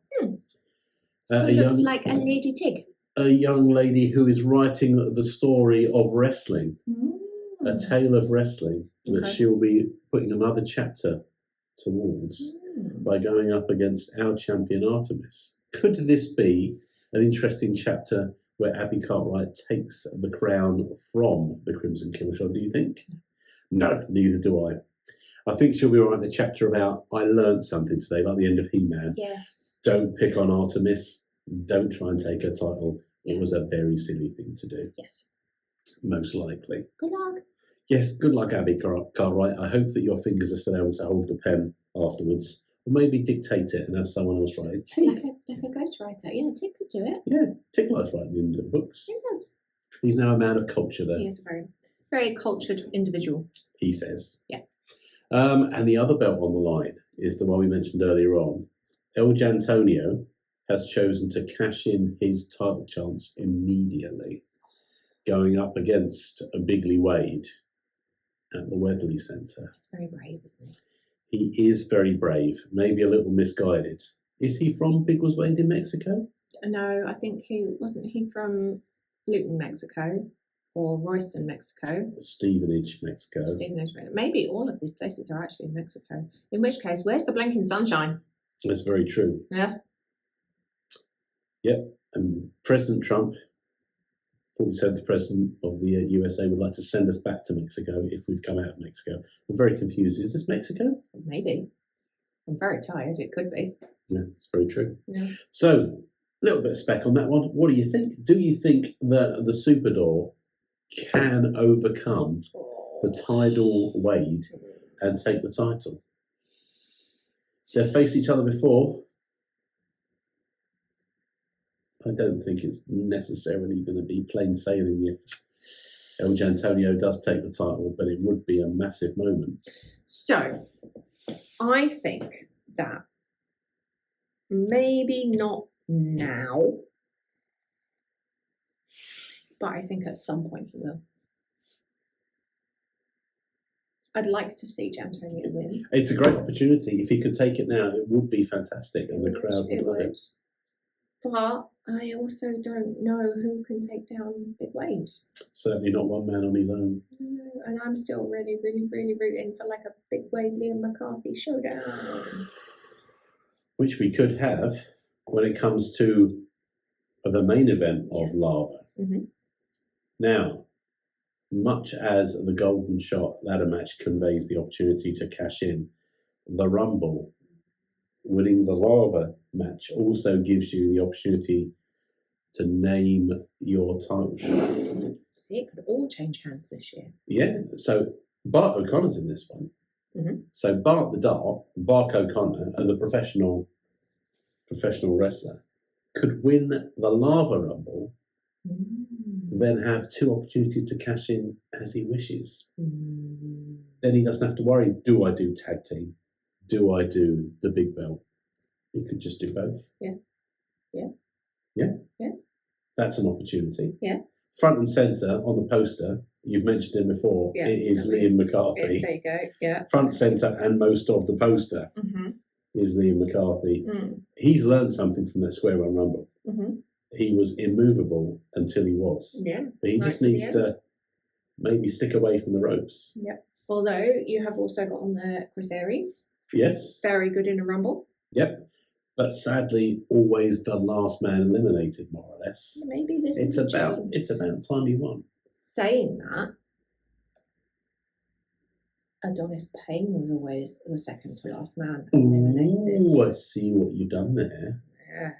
Looks like a lady tig. A young lady who is writing the story of wrestling, a tale of wrestling that she'll be putting another chapter towards by going up against our champion Artemis. Could this be an interesting chapter where Abby Cartwright takes the crown from the Crimson Killshot, do you think? No, neither do I. I think she'll be writing a chapter about, I learned something today, like the end of He-Man. Yes. Don't pick on Artemis. Don't try and take her title. It was a very silly thing to do. Yes. Most likely. Good luck. Yes, good luck, Abby Cartwright. I hope that your fingers are still able to hold the pen afterwards. Or maybe dictate it and have someone else write it. Like a ghostwriter. Yeah, Tig could do it. Yeah, Tig likes writing in the books. He does. He's now a man of culture, though. He is a very, very cultured individual. He says. Yeah. And the other belt on the line is the one we mentioned earlier on. El Jantonio has chosen to cash in his title chance immediately, going up against a Bigley Wade at the Weatherly Centre. He's very brave, isn't he? He is very brave, maybe a little misguided. Is he from Biggles Wade in Mexico? No, I think wasn't he from Luton, Mexico, or Royston, Mexico? Stevenage, Mexico. Stevenage, maybe all of these places are actually in Mexico. In which case, where's the blinking sunshine? That's very true. Yeah. Yep. And President Trump, 47th President of the USA, would like to send us back to Mexico if we've come out of Mexico. I'm very confused. Is this Mexico? Maybe. I'm very tired. It could be. Yeah, it's very true. Yeah. So, a little bit of spec on that one. What do you think? Do you think that the Superdor can overcome the Tidal Wade and take the title? They've faced each other before. I don't think it's necessarily going to be plain sailing if El Jantonio does take the title, but it would be a massive moment. So, I think that maybe not now, but I think at some point he will. I'd like to see Jantonio win. It's a great opportunity. If he could take it now, it would be fantastic, and the crowd would love it. But I also don't know who can take down Big Wade. Certainly not one man on his own. No, and I'm still really, really, really rooting for like a Big Wade Liam McCarthy showdown. Which we could have when it comes to the main event of Lava. Mm-hmm. Now, much as the Golden Shot ladder match conveys the opportunity to cash in, the Rumble, winning the Lava match, also gives you the opportunity to name your title shot. See, it could all change hands this year. Yeah, so Bart O'Connor's in this one. Mm-hmm. So Bart the Dart, Bart O'Connor, and the professional wrestler, could win the Lava Rumble, then have 2 opportunities to cash in as he wishes. Then he doesn't have to worry, do I do tag team? Do I do the big belt? He could just do both. Yeah. That's an opportunity. Yeah. Front and centre on the poster, you've mentioned him before, Yeah, it is Liam McCarthy. There you go, yeah. Front, centre and most of the poster is Liam McCarthy. He's learned something from that Square One Rumble. He was immovable until he was. Yeah. But he just needs to maybe stick away from the ropes. Yeah. Although you have also got on the Chris Aries. Yes. Very good in a Rumble. Yep. But sadly, always the last man eliminated, more or less. Maybe this It's is about time he won. Saying that, Adonis Payne was always the second to last man eliminated. Ooh, I see what you've done there. Yeah.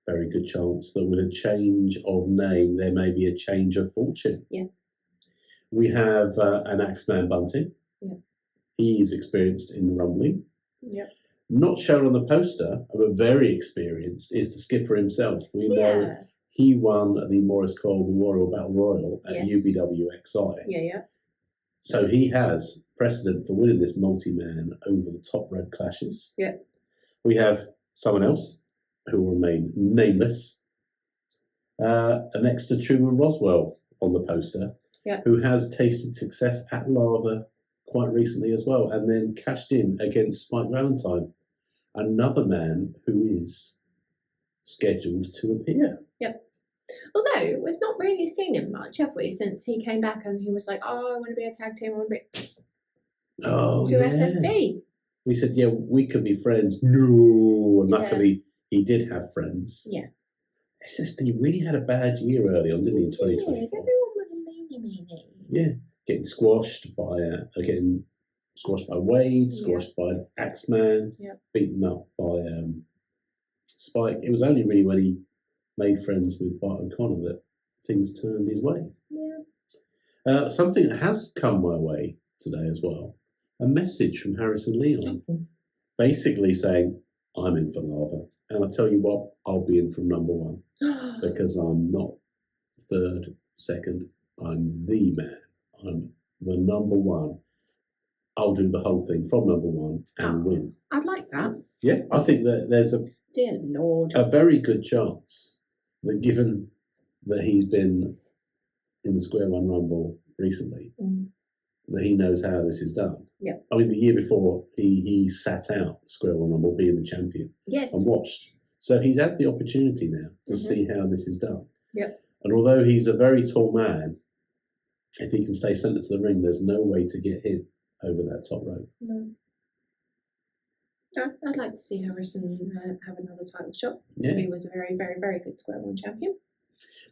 Very good chance that with a change of name, there may be a change of fortune. Yeah. We have an Axeman Bunting. Yeah. He's experienced in rumbling. Yeah. Not shown on the poster, but very experienced, is the skipper himself. We know he won the Morris Cole Memorial Battle Royal at UBW XI. Yeah. So he has precedent for winning this multi-man over the top rope clashes. Yeah. We have someone else who will remain nameless, an extra Truman Roswell on the poster, who has tasted success at Lava quite recently as well, and then cashed in against Spike Valentine, another man who is scheduled to appear. Yep. Although we've not really seen him much, have we, since he came back and he was like, "Oh, I want to be a tag team. I want to be to SSD." We said, "Yeah, we could be friends." No, and luckily he did have friends. Yeah. SSD really had a bad year early on, didn't he? In 2024. Everyone was a meanie. Yeah, getting squashed by Wade, squashed by Axeman, beaten up by Spike. It was only really when he made friends with Bart and Connor that things turned his way. Yeah. Something that has come my way today as well, a message from Harrison Leon, basically saying, I'm in for Lava. And I'll tell you what, I'll be in from number one, because I'm not third, second, I'm the man. I'm the number one. I'll do the whole thing from number one and win. I'd like that. Yeah, I think that there's Dear Lord. a very good chance that, given that he's been in the Square One Rumble recently, that he knows how this is done. Yeah. I mean, the year before, he sat out the Square One Rumble being the champion. Yes. And watched. So he has the opportunity now to see how this is done. Yep. And although he's a very tall man, if he can stay centre to the ring, there's no way to get him over that top rope. No. I'd like to see Harrison have another title shot. Yeah. He was a very, very, very good Square One champion.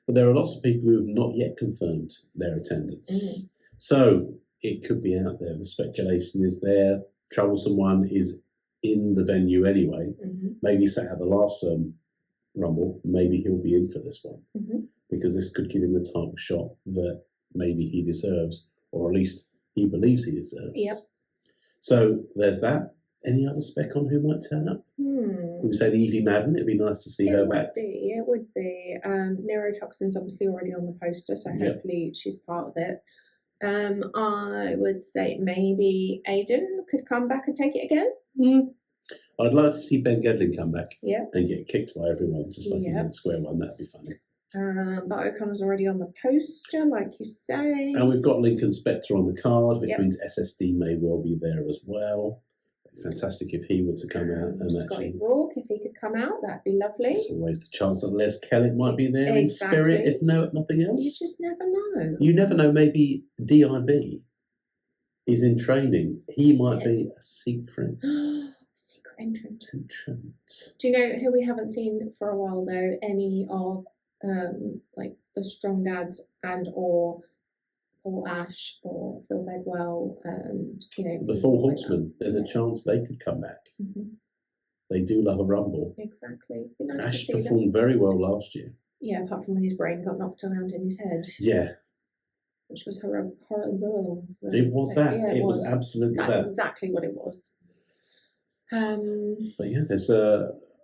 But there are lots of people who have not yet confirmed their attendance. So it could be out there. The speculation is there. Troublesome One is in the venue anyway. Maybe sat at the last Rumble. Maybe he'll be in for this one. Because this could give him the title shot that maybe he deserves, or at least he believes he deserves. Yep. So there's that. Any other spec on who might turn up? We said Evie Madden. It'd be nice to see her back. It would be. Neurotoxin's obviously already on the poster, so hopefully she's part of it. I would say maybe Aiden could come back and take it again. I'd like to see Ben Gedlin come back and get kicked by everyone, just like he did Square One. That'd be funny. But O'Connor's already on the poster, like you say. And we've got Lincoln Spectre on the card, which means SSD may well be there as well. Fantastic if he were to come out. And Scotty Rourke, if he could come out, that'd be lovely. There's always the chance that Les Kellett might be there in spirit, if nothing else. You just never know. You never know. Maybe DIB is in training. He might be a secret entrant. Do you know who we haven't seen for a while though? Any of like the Strong Dads and or Paul Ash or Phil Bedwell, and the Four Horsemen. There's a chance they could come back. They do love a rumble. Exactly. Nice Ash performed very well last year. Yeah, apart from when his brain got knocked around in his head. Yeah. Which was horrible. It was that. Yeah, it was absolutely that. That's exactly what it was. But yeah, there's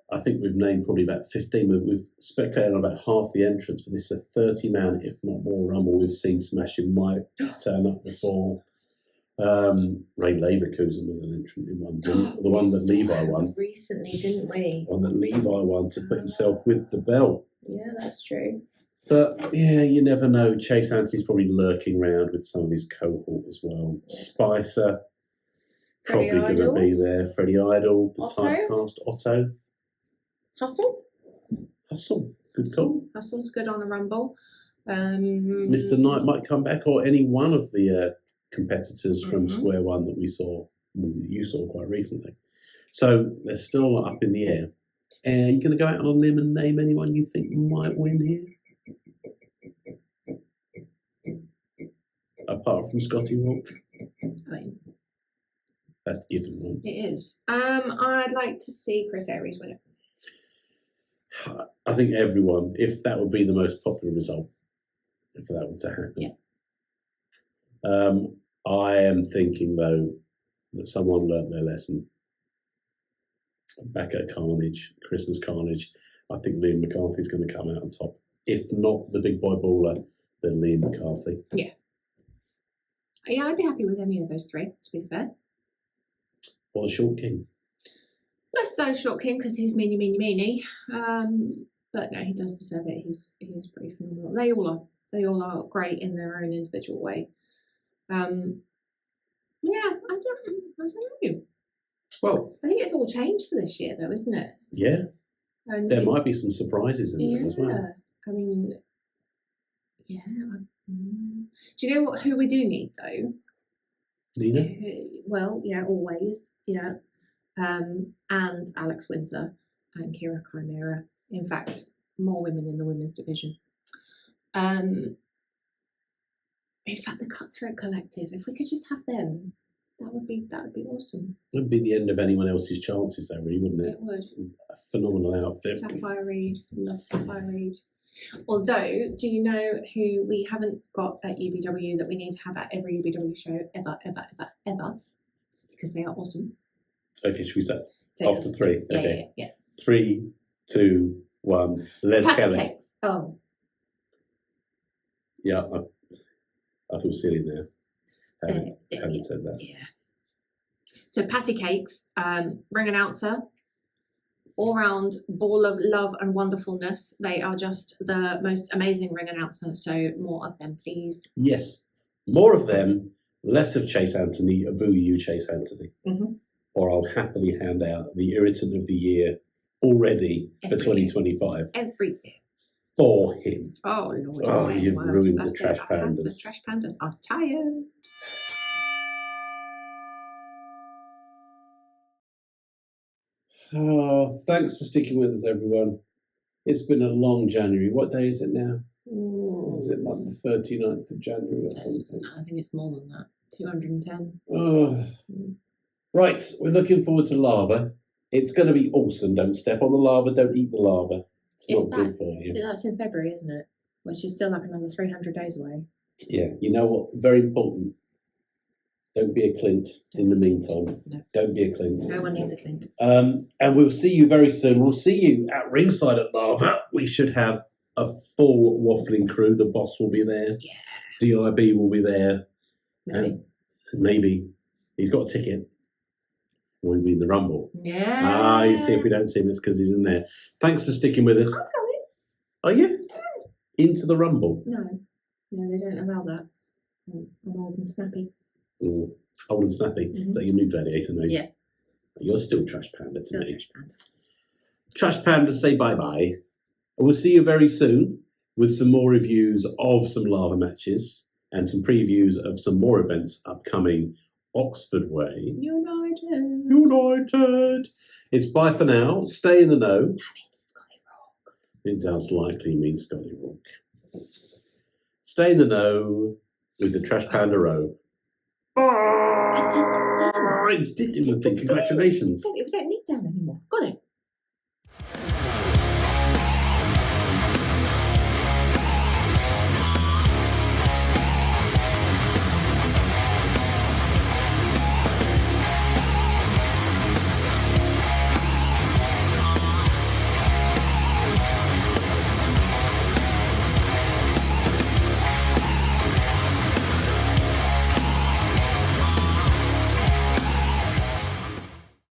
I think we've named probably about 15. We've speculated on about half the entrants, but this is a 30-man, if not more, rumble. We've seen Smashing Mike turn up before. Ray Leverkusen was an entrant in one. The one that Levi won. Recently, didn't we? One that Levi won to put himself with the belt. Yeah, that's true. But yeah, you never know. Chase Anthony's probably lurking around with some of his cohort as well. Yeah. Spicer, probably going to be there. Freddie Idol, the typecast. Otto. Hustle. Good call. Hustle's good on a rumble. Mr. Knight might come back, or any one of the competitors from Square One that you saw quite recently. So they're still a lot up in the air. Are you going to go out on a limb and name anyone you think might win here? Apart from Scotty Rourke? That's given, right? It is. I'd like to see Chris Aries win it. I think everyone, if that would be the most popular result, if that were to happen. Yeah. I am thinking, though, that someone learnt their lesson back at Carnage, Christmas Carnage. I think Liam McCarthy's going to come out on top. If not the big boy baller, then Liam McCarthy. Yeah. Yeah, I'd be happy with any of those three, to be fair. Or the Short King. Less so Short King because he's meanie. But no, he does deserve it. He is pretty phenomenal. They all are. They all are great in their own individual way. Yeah, I don't know. Well, I think it's all changed for this year, though, isn't it? yeah. And There might be some surprises in there as well. I mean, yeah. Do you know who we do need though? Nina? Well, yeah, always, yeah. And Alex Windsor and Kira Chimera. In fact, more women in the women's division. In fact, the Cutthroat Collective. If we could just have them, that would be awesome. It would be the end of anyone else's chances, though, really, wouldn't it? It would. A phenomenal outfit. Sapphire Reid, love Sapphire Reid. Although, do you know who we haven't got at UBW that we need to have at every UBW show ever? Because they are awesome. Okay, should we say So after three? Yeah, Okay. yeah. 3, 2, 1. Les Patty Kelly. cakes. Oh, Yeah, I feel silly now. Having yeah. said that. Yeah. So Patty Cakes, ring announcer, all round ball of love and wonderfulness. They are just the most amazing ring announcer. So more of them, please. Yes, more of them, less of Chase Anthony. Boo you, Chase Anthony. Mm-hmm. Or I'll happily hand out the Irritant of the Year already for 2025 Every year. for him. Oh Lord! Oh, it's you've worse. ruined That's the Trash it. Pandas. The Trash Pandas are tired. Oh, thanks for sticking with us, everyone. It's been a long January. What day is it now? Is it like the 39th of January or something? I think it's more than that. 210. Oh. Right, we're looking forward to lava. It's going to be awesome. Don't step on the lava. Don't eat the lava. It's not good for you. That's in February, isn't it? Which is still like another 300 days away. Yeah, you know what? Very important. Don't be a Clint in the meantime. No. Don't be a Clint. No one needs a Clint. And we'll see you very soon. We'll see you at ringside at Lava. We should have a full waffling crew. The boss will be there. Yeah. DIB will be there. Maybe. And maybe he's got a ticket. We'll be in the Rumble. Yeah. Ah, you see, if we don't see him, it's because he's in there. Thanks for sticking with us. I'm going. Are you? Into the Rumble? No, they don't allow that. I'm old and snappy. Old and snappy. Mm-hmm. Is that your new gladiator name? Yeah. You're still Trash Panda to me. Trash Panda. Trash Panda, say bye-bye. And we'll see you very soon with some more reviews of some lava matches and some previews of some more events upcoming Oxford way. United. It's bye for now. Stay in the know. That means Scotty Rock. It does likely mean Scotty Rock. Stay in the know with the Trash Panda Row. Bye. You didn't even think. Congratulations. We don't need down anymore. Got it.